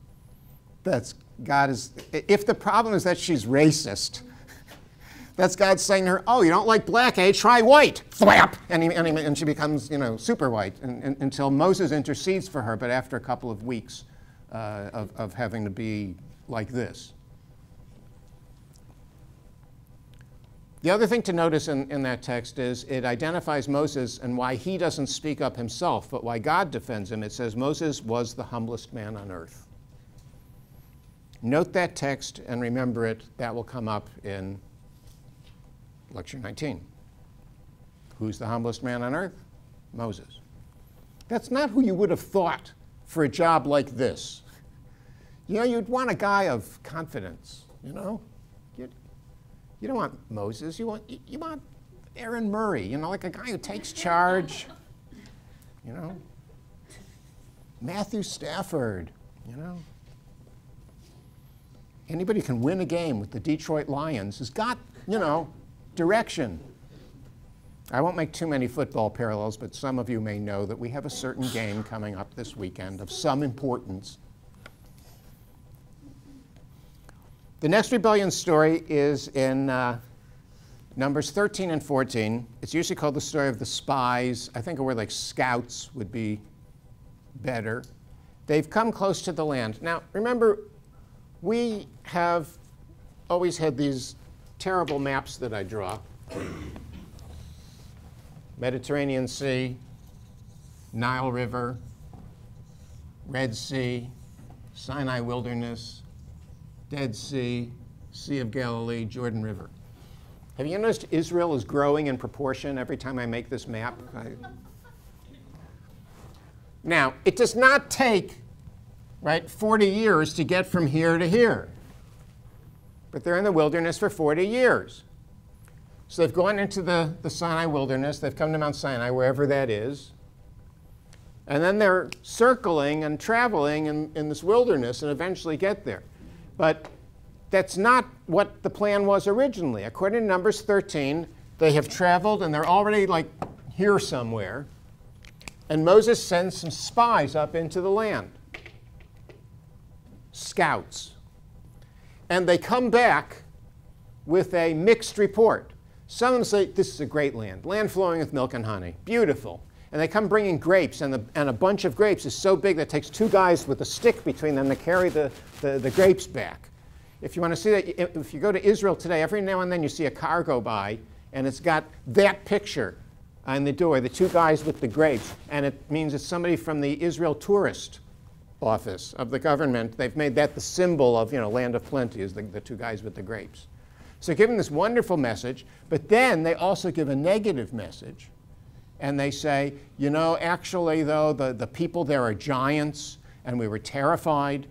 if the problem is that she's racist, that's God saying to her, oh, you don't like black, eh? Try white. Thwap! And she becomes, super white until Moses intercedes for her, but after a couple of weeks of having to be like this. The other thing to notice in that text is it identifies Moses and why he doesn't speak up himself, but why God defends him. It says Moses was the humblest man on earth. Note that text and remember it. That will come up in Lecture 19. Who's the humblest man on earth? Moses. That's not who you would have thought for a job like this. You'd want a guy of confidence, You don't want Moses. You want Aaron Murray, like a guy who takes charge, Matthew Stafford, Anybody who can win a game with the Detroit Lions has got, direction. I won't make too many football parallels, but some of you may know that we have a certain game coming up this weekend of some importance. The next rebellion story is in Numbers 13 and 14. It's usually called the story of the spies. I think a word like scouts would be better. They've come close to the land. Now, remember, we have always had these terrible maps that I draw. Mediterranean Sea, Nile River, Red Sea, Sinai Wilderness, Dead Sea, Sea of Galilee, Jordan River. Have you noticed Israel is growing in proportion every time I make this map? Now, it does not take 40 years to get from here to here. But they're in the wilderness for 40 years. So they've gone into the Sinai wilderness. They've come to Mount Sinai, wherever that is. And then they're circling and traveling in this wilderness and eventually get there. But that's not what the plan was originally. According to Numbers 13, they have traveled and they're already here somewhere. And Moses sends some spies up into the land. Scouts. And they come back with a mixed report. Some of them say, this is a great land, land flowing with milk and honey, beautiful. And they come bringing grapes, and a bunch of grapes is so big that it takes two guys with a stick between them to carry the grapes back. If you want to see that, if you go to Israel today, every now and then you see a car go by, and it's got that picture on the door, the two guys with the grapes, and it means it's somebody from the Israel Tourist Office of the government. They've made that the symbol of, land of plenty, is the two guys with the grapes. So give them this wonderful message, but then they also give a negative message. And they say, actually, though, the people there are giants, and we were terrified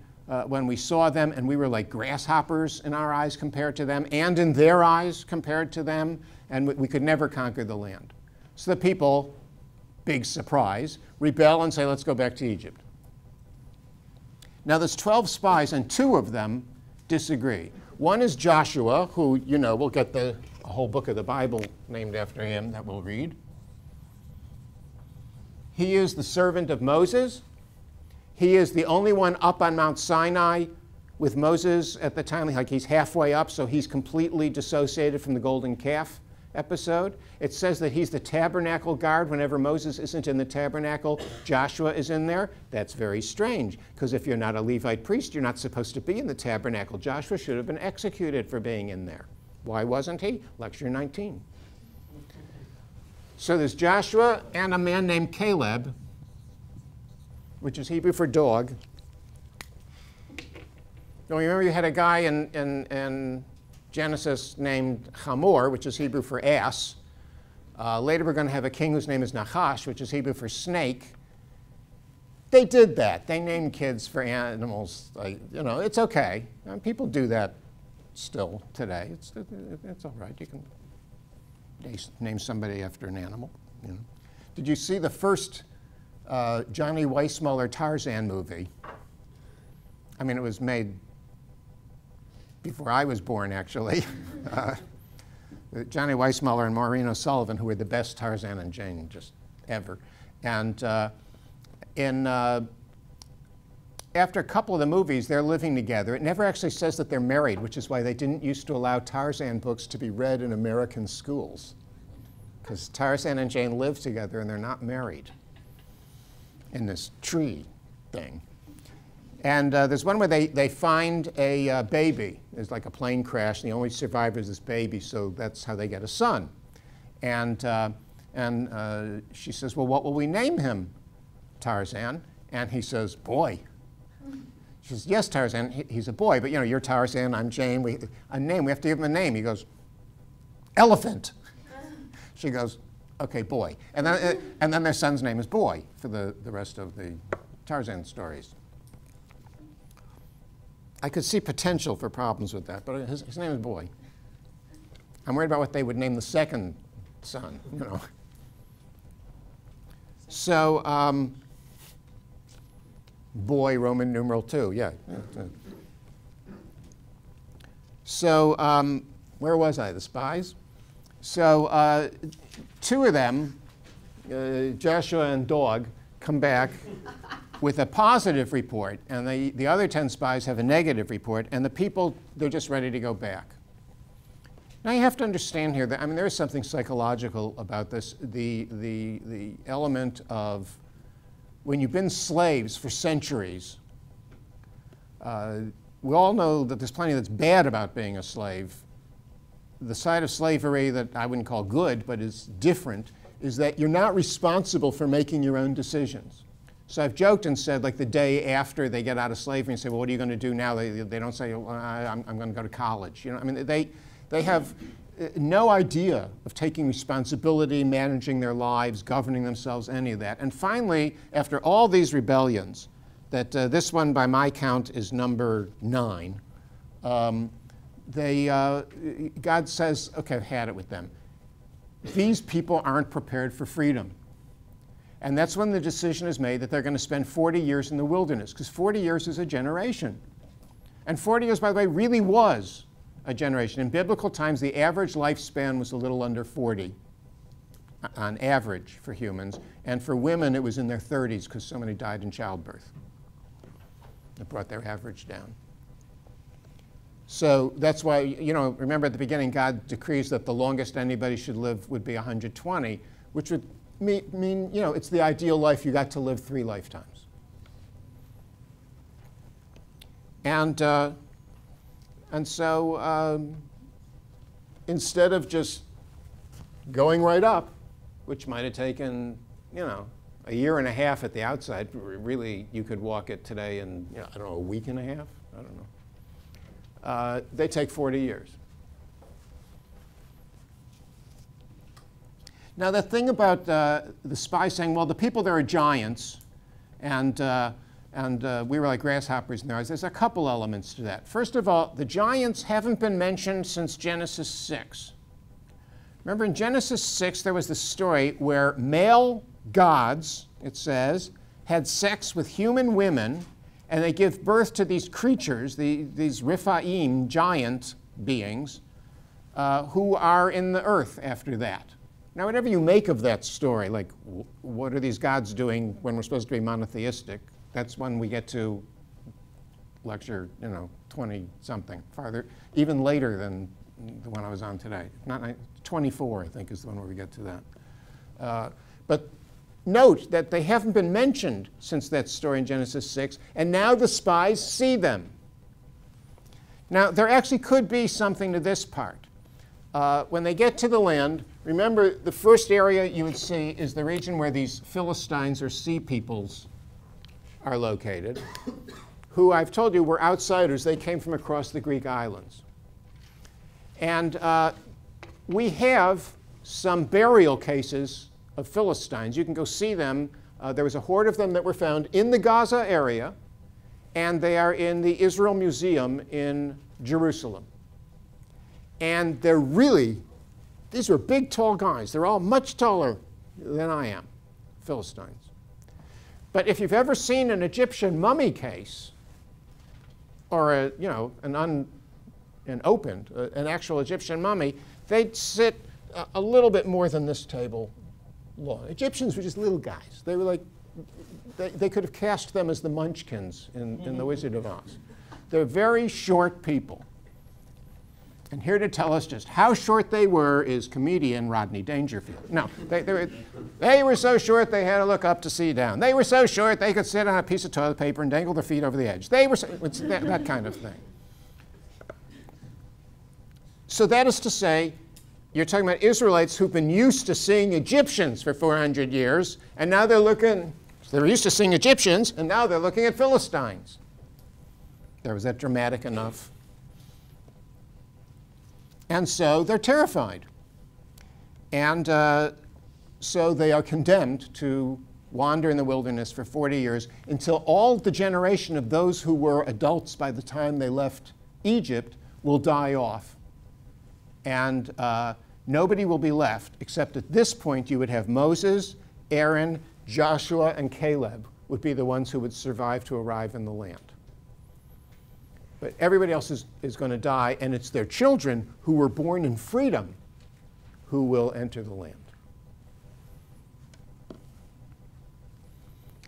when we saw them, and we were like grasshoppers in our eyes compared to them, and in their eyes compared to them, and we could never conquer the land. So the people, big surprise, rebel and say, let's go back to Egypt. Now there's 12 spies, and 2 of them disagree. One is Joshua, who, we'll get a whole book of the Bible named after him that we'll read. He is the servant of Moses. He is the only one up on Mount Sinai with Moses at the time. Like, he's halfway up, so he's completely dissociated from the golden calf episode. It says that he's the tabernacle guard. Whenever Moses isn't in the tabernacle, Joshua is in there. That's very strange, because if you're not a Levite priest, you're not supposed to be in the tabernacle. Joshua should have been executed for being in there. Why wasn't he? Lecture 19. So there's Joshua and a man named Caleb, which is Hebrew for dog. Now, remember, you had a guy in Genesis named Hamor, which is Hebrew for ass. Later, we're going to have a king whose name is Nahash, which is Hebrew for snake. They did that. They named kids for animals. It's okay. People do that still today. It's all right. You can name somebody after an animal. Did you see the first Johnny Weissmuller Tarzan movie? I mean, it was made before I was born, actually. Johnny Weissmuller and Maureen O'Sullivan, who were the best Tarzan and Jane just ever. And after a couple of the movies, they're living together. It never actually says that they're married, which is why they didn't used to allow Tarzan books to be read in American schools. Because Tarzan and Jane live together, and they're not married in this tree thing. And there's one where they find a baby. There's like a plane crash, and the only survivor is this baby, so that's how they get a son. And she says, well, what will we name him, Tarzan? And he says, boy. She says, yes, Tarzan, he's a boy, but you're Tarzan, I'm Jane. We have to give him a name. He goes, elephant. She goes, okay, boy. And then their son's name is Boy for the rest of the Tarzan stories. I could see potential for problems with that, but his name is Boy. I'm worried about what they would name the second son, So, Boy, Roman numeral 2, yeah. So, where was I? The spies? So, 2 of them, Joshua and Dog, come back with a positive report, and the other 10 spies have a negative report, and the people, they're just ready to go back. Now you have to understand here that, there is something psychological about this, the element of when you've been slaves for centuries. We all know that there's plenty that's bad about being a slave. The side of slavery that I wouldn't call good, but is different, is that you're not responsible for making your own decisions. So I've joked and said, like, the day after they get out of slavery and say, well, what are you going to do now? They don't say, well, I'm going to go to college. They have no idea of taking responsibility, managing their lives, governing themselves, any of that. And finally, after all these rebellions, that this one, by my count, is number 9, God says, okay, I've had it with them. These people aren't prepared for freedom. And that's when the decision is made that they're going to spend 40 years in the wilderness, because 40 years is a generation. And 40 years, by the way, really was a generation. In biblical times, the average lifespan was a little under 40, on average for humans. And for women, it was in their 30s, because so many died in childbirth. It brought their average down. So that's why, you know, remember at the beginning, God decrees that the longest anybody should live would be 120, which would mean, you know, it's the ideal life. You got to live 3 lifetimes. And so instead of just going right up, which might have taken, you know, a year and a half at the outside, really you could walk it today in, you know, I don't know, a week and a half? I don't know. They take 40 years. Now the thing about the spy saying, well, the people there are giants, and we were like grasshoppers in their eyes, there's a couple elements to that. First of all, the giants haven't been mentioned since Genesis 6. Remember in Genesis 6, there was this story where male gods, it says, had sex with human women, and they give birth to these creatures, these Rephaim, giant beings, who are in the earth after that. Now, whatever you make of that story, like what are these gods doing when we're supposed to be monotheistic, that's when we get to lecture, you know, 20-something, farther, even later than the one I was on today. 24, I think, is the one where we get to that. But note that they haven't been mentioned since that story in Genesis 6, and now the spies see them. Now, there actually could be something to this part. When they get to the land, remember the first area you would see is the region where these Philistines or sea peoples are located, who I've told you were outsiders. They came from across the Greek islands. And we have some burial cases of Philistines. You can go see them. There was a horde of them that were found in the Gaza area, and they are in the Israel Museum in Jerusalem. And they're really, these were big, tall guys. They're all much taller than I am, Philistines. But if you've ever seen an Egyptian mummy case, or a, you know, an opened, an actual Egyptian mummy, they'd sit a little bit more than this table long. Egyptians were just little guys. They were like, they could have cast them as the Munchkins in The Wizard of Oz. They're very short people. And here to tell us just how short they were is comedian Rodney Dangerfield. No, they were so short they had to look up to see down. They were so short they could sit on a piece of toilet paper and dangle their feet over the edge. They were it's that kind of thing. So that is to say, you're talking about Israelites who've been used to seeing Egyptians for 400 years, and now they're looking, they're used to seeing Egyptians, and now they're looking at Philistines. Was that dramatic enough? And so they're terrified. And so they are condemned to wander in the wilderness for 40 years until all the generation of those who were adults by the time they left Egypt will die off. And nobody will be left, except at this point you would have Moses, Aaron, Joshua, and Caleb would be the ones who would survive to arrive in the land. But everybody else is going to die, and it's their children who were born in freedom who will enter the land.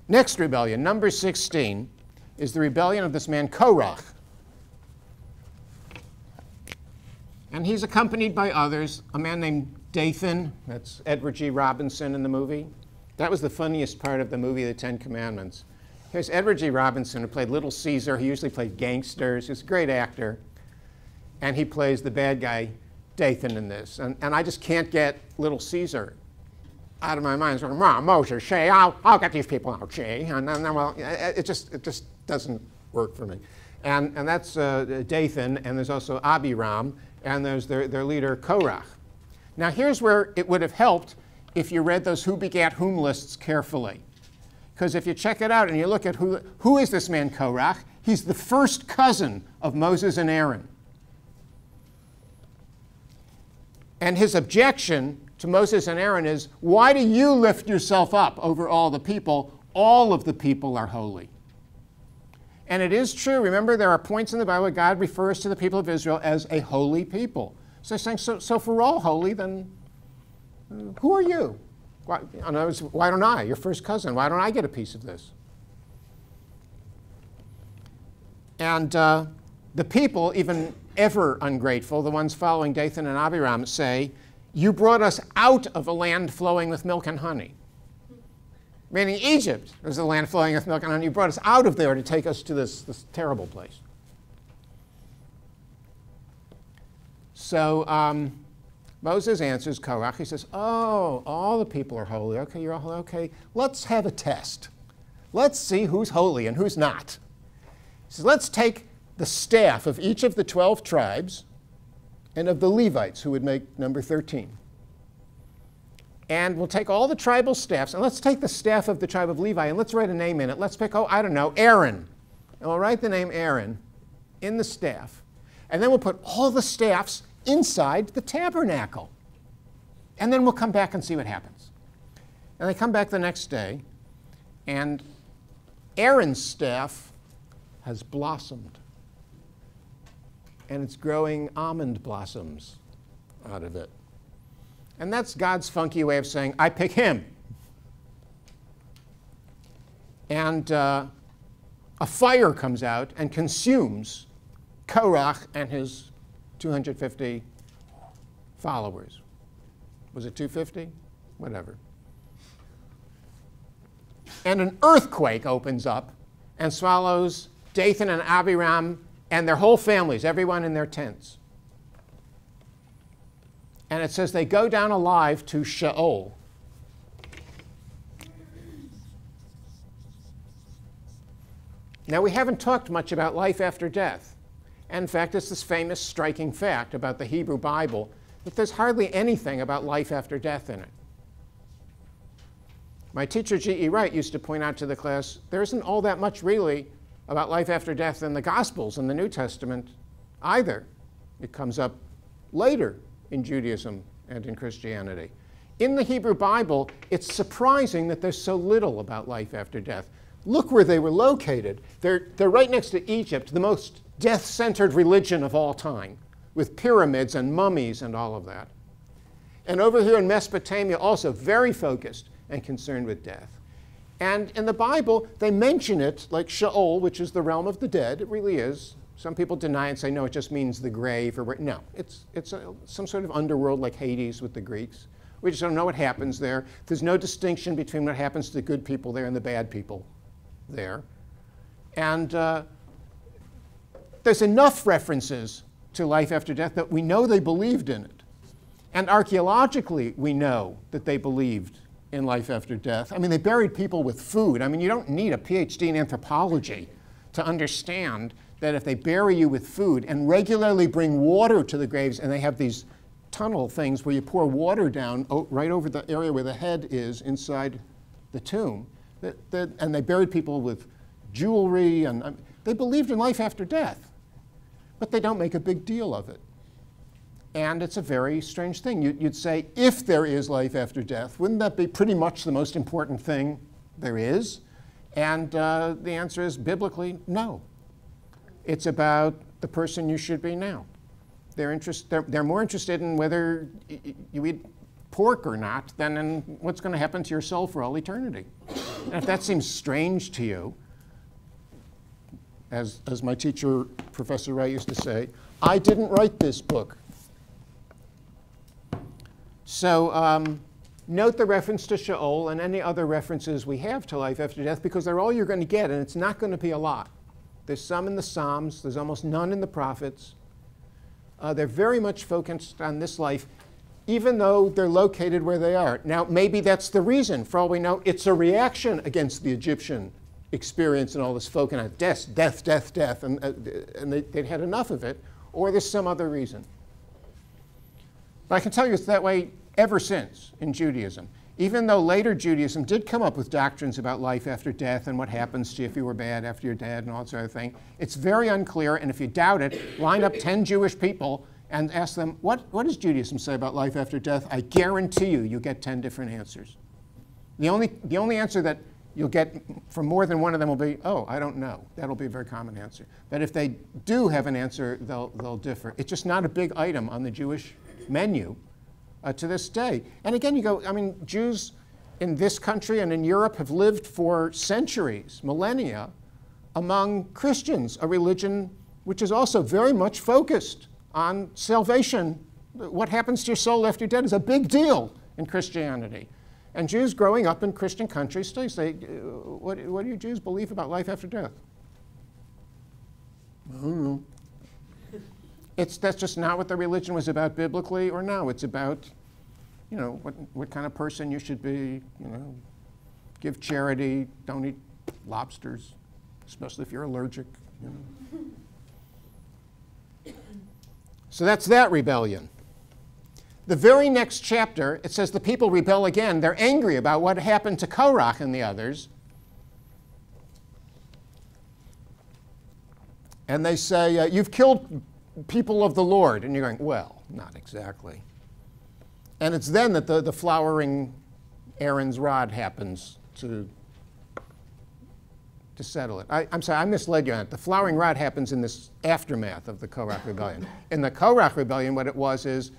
Next rebellion, number 16, is the rebellion of this man Korach. And he's accompanied by others, a man named Dathan, that's Edward G. Robinson in the movie. That was the funniest part of the movie, The Ten Commandments. Here's Edward G. Robinson, who played Little Caesar. He usually played gangsters. He's a great actor. And he plays the bad guy, Dathan, in this. And I just can't get Little Caesar out of my mind. It's like, Moses, Shay, I'll get these people out, Shay. And then, well, it just doesn't work for me. And that's Dathan, and there's also Abiram, and there's their leader, Korach. Now, here's where it would have helped if you read those who begat whom lists carefully. Because if you check it out and you look at who is this man Korach, he's the first cousin of Moses and Aaron. And his objection to Moses and Aaron is, why do you lift yourself up over all the people? All of the people are holy. And it is true. Remember, there are points in the Bible where God refers to the people of Israel as a holy people. So he's saying, so if we're all holy, then who are you? Why don't I? Your first cousin. Why don't I get a piece of this? And The people, even ever ungrateful, the ones following Dathan and Abiram, say, you brought us out of a land flowing with milk and honey. Meaning Egypt was a land flowing with milk and honey. You brought us out of there to take us to this terrible place. So Moses answers Korach. He says, oh, all the people are holy. Okay, you're all holy. Okay, let's have a test. Let's see who's holy and who's not. He says, let's take the staff of each of the 12 tribes and of the Levites, who would make number 13. And we'll take all the tribal staffs, and let's take the staff of the tribe of Levi, and let's write a name in it. Let's pick, oh, I don't know, Aaron. And we'll write the name Aaron in the staff. And then we'll put all the staffs inside the tabernacle. And then we'll come back and see what happens. And they come back the next day, and Aaron's staff has blossomed. And it's growing almond blossoms out of it. And that's God's funky way of saying, I pick him. And a fire comes out and consumes Korach and his 250 followers. Was it 250? Whatever. And an earthquake opens up and swallows Dathan and Abiram and their whole families, everyone in their tents. And it says they go down alive to Sheol. Now, we haven't talked much about life after death. And in fact, it's this famous striking fact about the Hebrew Bible that there's hardly anything about life after death in it. My teacher, G.E. Wright, used to point out to the class, there isn't all that much really about life after death in the Gospels and the New Testament either. It comes up later in Judaism and in Christianity. In the Hebrew Bible, it's surprising that there's so little about life after death. Look where they were located. They're right next to Egypt, the most death-centered religion of all time, with pyramids and mummies and all of that. And over here in Mesopotamia, also very focused and concerned with death. And in the Bible, they mention it like Sheol, which is the realm of the dead. It really is. Some people deny and say, no, it just means the grave. No, it's some sort of underworld like Hades with the Greeks. We just don't know what happens there. There's no distinction between what happens to the good people there and the bad people there. And there's enough references to life after death that we know they believed in it. And archaeologically, we know that they believed in life after death. I mean, they buried people with food. I mean, you don't need a PhD in anthropology to understand that if they bury you with food and regularly bring water to the graves, and they have these tunnel things where you pour water down right over the area where the head is inside the tomb, and they buried people with jewelry, and they believed in life after death. But they don't make a big deal of it. And it's a very strange thing. You'd say, if there is life after death, wouldn't that be pretty much the most important thing there is? And the answer is, biblically, no. It's about the person you should be now. They're more interested in whether you eat pork or not than in what's going to happen to your soul for all eternity. And if that seems strange to you, as my teacher, Professor Wright, used to say, I didn't write this book. So note the reference to Sheol and any other references we have to life after death, because they're all you're going to get, and it's not going to be a lot. There's some in the Psalms. There's almost none in the prophets. They're very much focused on this life, even though they're located where they are. Now, maybe that's the reason. For all we know, it's a reaction against the Egyptian experience and all this focus on death, death, death, death, and they'd had enough of it, or there's some other reason. But I can tell you it's that way ever since in Judaism. Even though later Judaism did come up with doctrines about life after death and what happens to you if you were bad after you're dead and all that sort of thing, it's very unclear. And if you doubt it, line up 10 Jewish people and ask them, what does Judaism say about life after death? I guarantee you get 10 different answers. The only answer that you'll get from more than one of them will be, oh, I don't know. That'll be a very common answer. But if they do have an answer, they'll differ. It's just not a big item on the Jewish menu to this day. And again, you go, I mean, Jews in this country and in Europe have lived for centuries, millennia, among Christians, a religion which is also very much focused on salvation. What happens to your soul after you're dead is a big deal in Christianity. And Jews growing up in Christian countries still say, what do you Jews believe about life after death? I don't know. That's just not what the religion was about biblically or now. It's about, you know, what kind of person you should be, you know, give charity, don't eat lobsters, especially if you're allergic. You know. So that's that rebellion. The very next chapter, it says the people rebel again. They're angry about what happened to Korach and the others. And they say, you've killed people of the Lord. And you're going, well, not exactly. And it's then that the flowering Aaron's rod happens to settle it. I'm sorry, I misled you on it. The flowering rod happens in this aftermath of the Korach rebellion. In the Korach rebellion, what it was is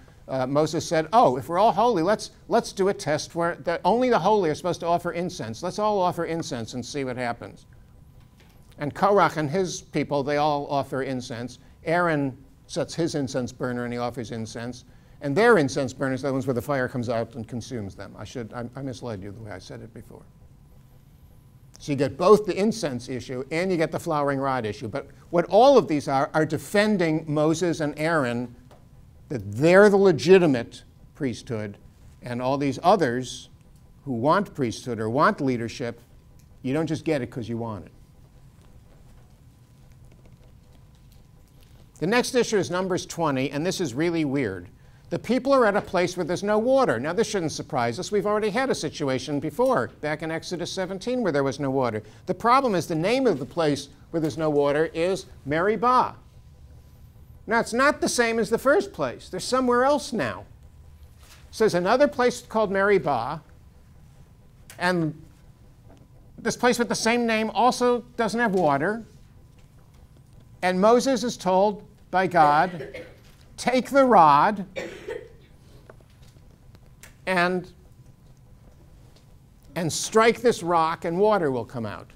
Moses said, oh, if we're all holy, let's do a test where only the holy are supposed to offer incense. Let's all offer incense and see what happens. And Korach and his people, they all offer incense. Aaron sets his incense burner and he offers incense. And their incense burners are the ones where the fire comes out and consumes them. I misled you the way I said it before. So you get both the incense issue and you get the flowering rod issue. But what all of these are defending Moses and Aaron, that they're the legitimate priesthood, and all these others who want priesthood or want leadership, you don't just get it because you want it. The next issue is Numbers 20, and this is really weird. The people are at a place where there's no water. Now, this shouldn't surprise us. We've already had a situation before, back in Exodus 17, where there was no water. The problem is the name of the place where there's no water is Meribah. Now, it's not the same as the first place. There's somewhere else now. So there's another place called Meribah, and this place with the same name also doesn't have water. And Moses is told by God, take the rod and strike this rock and water will come out.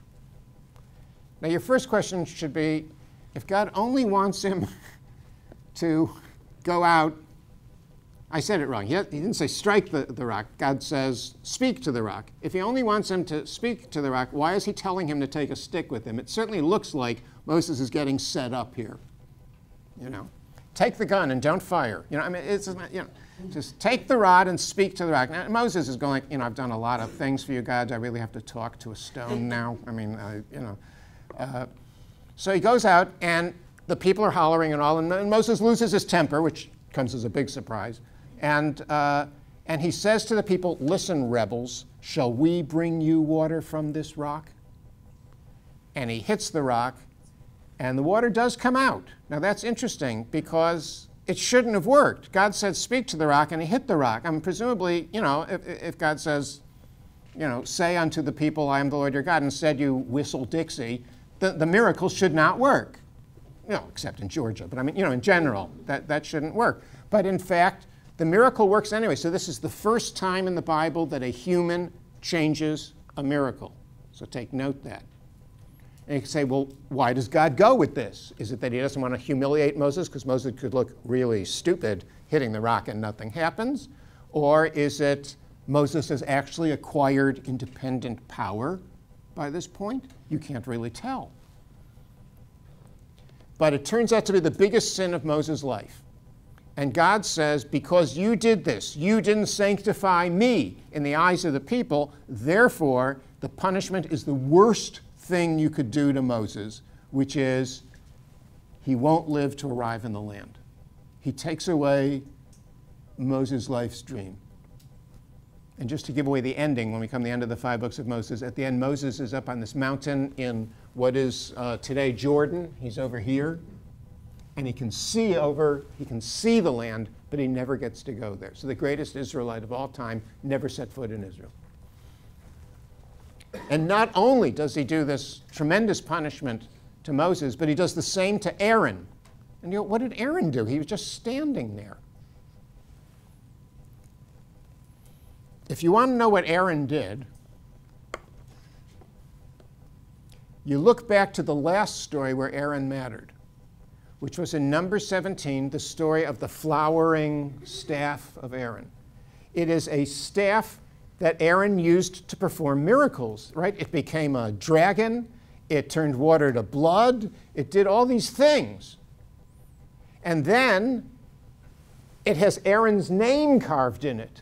Now your first question should be, if God only wants him to go out, I said it wrong. He didn't say strike the rock. God says speak to the rock. If he only wants him to speak to the rock, why is he telling him to take a stick with him? It certainly looks like Moses is getting set up here. You know, take the gun and don't fire. You know, I mean, it's, you know, just take the rod and speak to the rock. Now, Moses is going, you know, I've done a lot of things for you, God. Do I really have to talk to a stone now? I mean, you know. So he goes out, and the people are hollering and all, and Moses loses his temper, which comes as a big surprise. And he says to the people, listen, rebels, shall we bring you water from this rock? And he hits the rock, and the water does come out. Now that's interesting because it shouldn't have worked. God said, speak to the rock, and he hit the rock. I mean, presumably, you know, if God says, you know, say unto the people, I am the Lord your God, and said you whistle Dixie, the miracle should not work. You know, except in Georgia. But I mean, you know, in general, that shouldn't work. But in fact, the miracle works anyway. So this is the first time in the Bible that a human changes a miracle. So take note that. And you can say, well, why does God go with this? Is it that he doesn't want to humiliate Moses because Moses could look really stupid hitting the rock and nothing happens? Or is it Moses has actually acquired independent power by this point? You can't really tell. But it turns out to be the biggest sin of Moses' life. And God says, because you did this, you didn't sanctify me in the eyes of the people, therefore the punishment is the worst thing you could do to Moses, which is he won't live to arrive in the land. He takes away Moses' life's dream. And just to give away the ending, when we come to the end of the 5 books of Moses, at the end Moses is up on this mountain in what is today Jordan. He's over here. And he can see the land, but he never gets to go there. So the greatest Israelite of all time never set foot in Israel. And not only does he do this tremendous punishment to Moses, but he does the same to Aaron. And you know, what did Aaron do? He was just standing there. If you want to know what Aaron did, you look back to the last story where Aaron mattered. which was in Numbers 17, the story of the flowering staff of Aaron. It is a staff that Aaron used to perform miracles, right? It became a dragon, it turned water to blood, it did all these things. And then it has Aaron's name carved in it,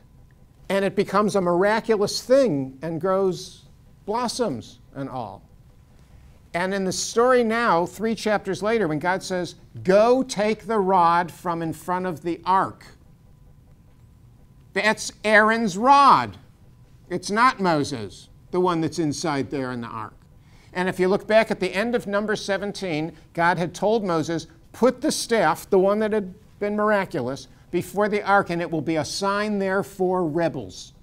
and it becomes a miraculous thing and grows blossoms and all. And in the story now, 3 chapters later, when God says, go take the rod from in front of the ark, that's Aaron's rod. It's not Moses, the one that's inside there in the ark. And if you look back at the end of Numbers 17, God had told Moses, put the staff, the one that had been miraculous, before the ark, and it will be a sign there for rebels.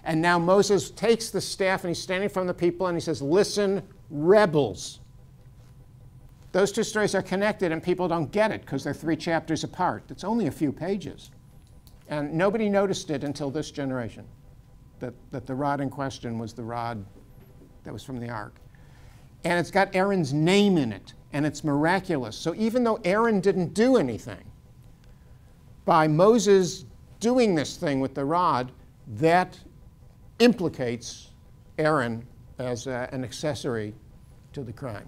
And now Moses takes the staff, and he's standing from the people, and he says, listen, rebels. Those 2 stories are connected, and people don't get it because they're 3 chapters apart. It's only a few pages. And nobody noticed it until this generation, that the rod in question was the rod that was from the ark. And it's got Aaron's name in it, and it's miraculous. So even though Aaron didn't do anything, by Moses doing this thing with the rod, that implicates Aaron as an accessory to the crime.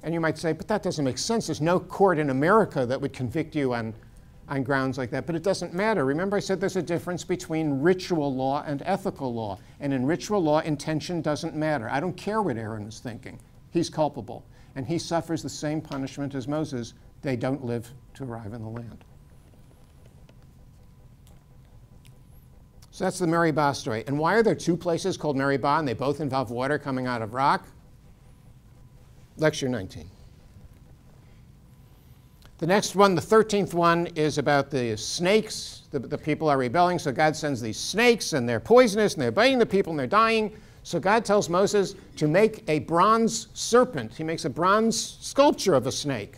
And you might say, but that doesn't make sense. There's no court in America that would convict you on grounds like that. But it doesn't matter. Remember I said there's a difference between ritual law and ethical law. And in ritual law, intention doesn't matter. I don't care what Aaron is thinking. He's culpable. And he suffers the same punishment as Moses. They don't live to arrive in the land. So that's the Meribah story. And why are there 2 places called Meribah, and they both involve water coming out of rock? Lecture 19. The next one, the 13th one, is about the snakes. The people are rebelling, so God sends these snakes, and they're poisonous, and they're biting the people, and they're dying. So God tells Moses to make a bronze serpent. He makes a bronze sculpture of a snake.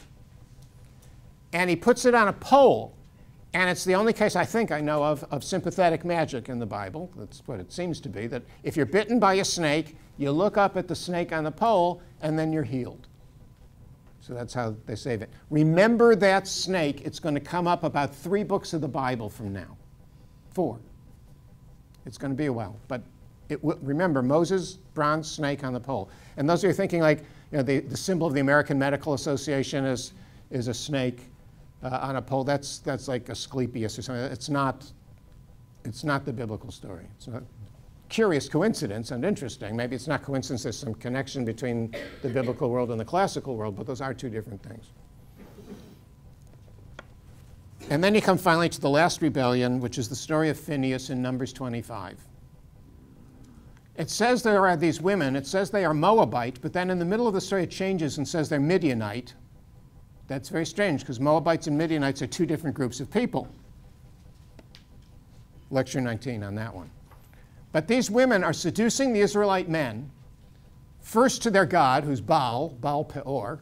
And he puts it on a pole. And it's the only case I think I know of sympathetic magic in the Bible. That's what it seems to be, that if you're bitten by a snake, you look up at the snake on the pole, and then you're healed. So that's how they save it. Remember that snake. It's going to come up about 3 books of the Bible from now. 4. It's going to be a while. But remember, Moses, bronze snake on the pole. And those of you thinking like, you know, the symbol of the American Medical Association is a snake on a pole. That's like Asclepius or something. It's not the biblical story. It's a curious coincidence and interesting. Maybe it's not coincidence. There's some connection between the biblical world and the classical world, but those are 2 different things. And then you come finally to the last rebellion, which is the story of Phinehas in Numbers 25. It says there are these women. It says they are Moabite, but then in the middle of the story it changes and says they're Midianite. That's very strange because Moabites and Midianites are 2 different groups of people. Lecture 19 on that one. But these women are seducing the Israelite men, first to their god, who's Baal Peor,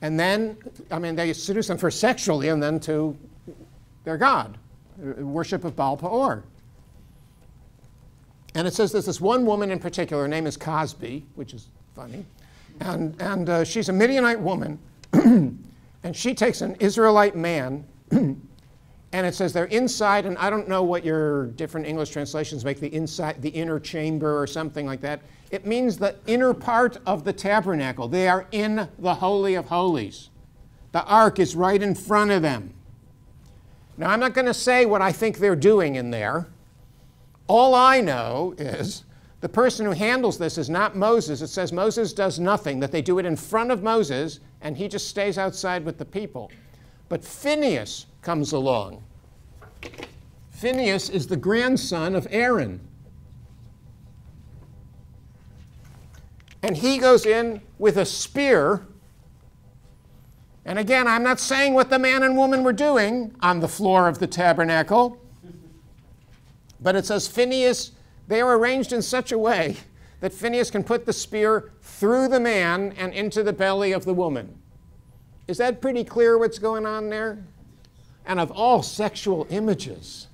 and then, they seduce them first sexually and then to their god, worship of Baal Peor. And it says there's this one woman in particular, her name is Cosby, which is funny, and she's a Midianite woman, and she takes an Israelite man, and it says they're inside, and I don't know what your different English translations make, the inside, the inner chamber or something like that. It means the inner part of the tabernacle. They are in the Holy of Holies. The ark is right in front of them. Now, I'm not going to say what I think they're doing in there. All I know is the person who handles this is not Moses. It says Moses does nothing, that they do it in front of Moses, and he just stays outside with the people. But Phinehas comes along. Phinehas is the grandson of Aaron. And he goes in with a spear. And again, I'm not saying what the man and woman were doing on the floor of the tabernacle. But it says Phinehas, they are arranged in such a way that Phinehas can put the spear through the man and into the belly of the woman. Is that pretty clear what's going on there? And of all sexual images,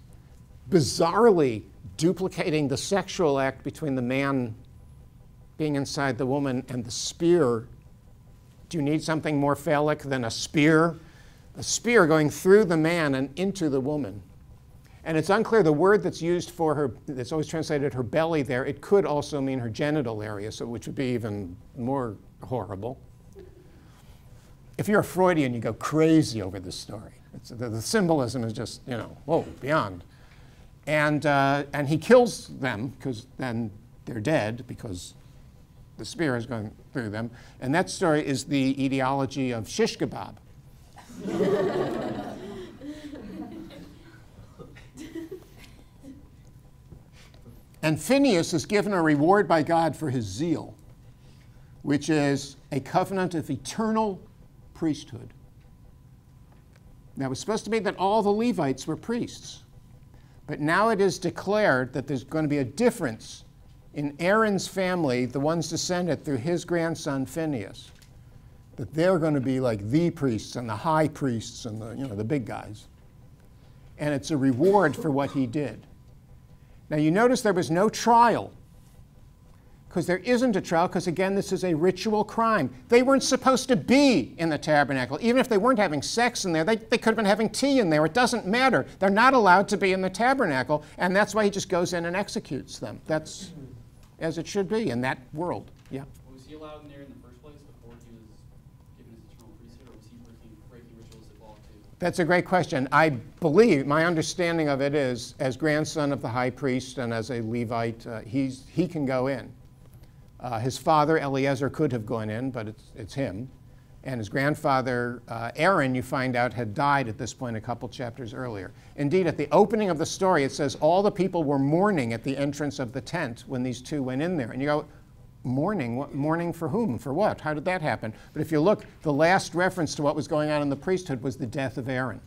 bizarrely duplicating the sexual act between the man being inside the woman and the spear Do you need something more phallic than a spear? A spear going through the man and into the woman. And it's unclear, the word that's used for her, that's always translated her belly there, it could also mean her genital area, so which would be even more horrible. If you're a Freudian, you go crazy over this story. The symbolism is just, whoa, beyond. And he kills them, because then they're dead, because the spear is going through them. And that story is the etiology of shish kebab. And Phineas is given a reward by God for his zeal, which is a covenant of eternal priesthood. Now, it was supposed to be that all the Levites were priests. But now it is declared that there's going to be a difference in Aaron's family, the ones descended through his grandson Phineas, that they're going to be like the priests and the high priests and the big guys. And it's a reward for what he did. Now you notice there was no trial, because there isn't a trial, because again, this is a ritual crime. They weren't supposed to be in the tabernacle. Even if they weren't having sex in there, they could have been having tea in there. It doesn't matter. They're not allowed to be in the tabernacle, and that's why he just goes in and executes them. That's as it should be in that world. Yeah. Was he allowed in there in the first place before he was given his eternal priesthood, or was he breaking ritualistic law too? That's a great question. I believe, my understanding of it is, as grandson of the high priest and as a Levite, he can go in. His father, Eleazar, could have gone in, but it's him. And his grandfather, Aaron, you find out, had died at this point a couple chapters earlier. Indeed, at the opening of the story, it says all the people were mourning at the entrance of the tent when these two went in there. And you go, mourning? Mourning for whom? For what? How did that happen? But if you look, the last reference to what was going on in the priesthood was the death of Aaron.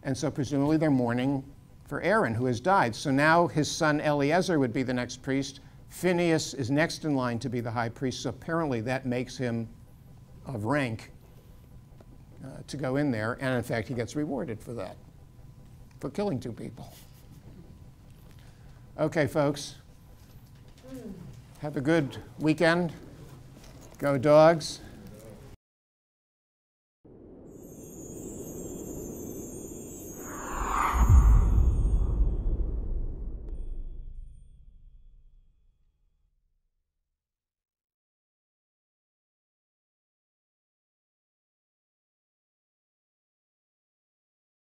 And so presumably they're mourning for Aaron, who has died. So now his son Eleazar would be the next priest. Phineas is next in line to be the high priest, so apparently that makes him of rank to go in there, and in fact he gets rewarded for that, for killing two people. Okay, folks, have a good weekend. Go Dogs.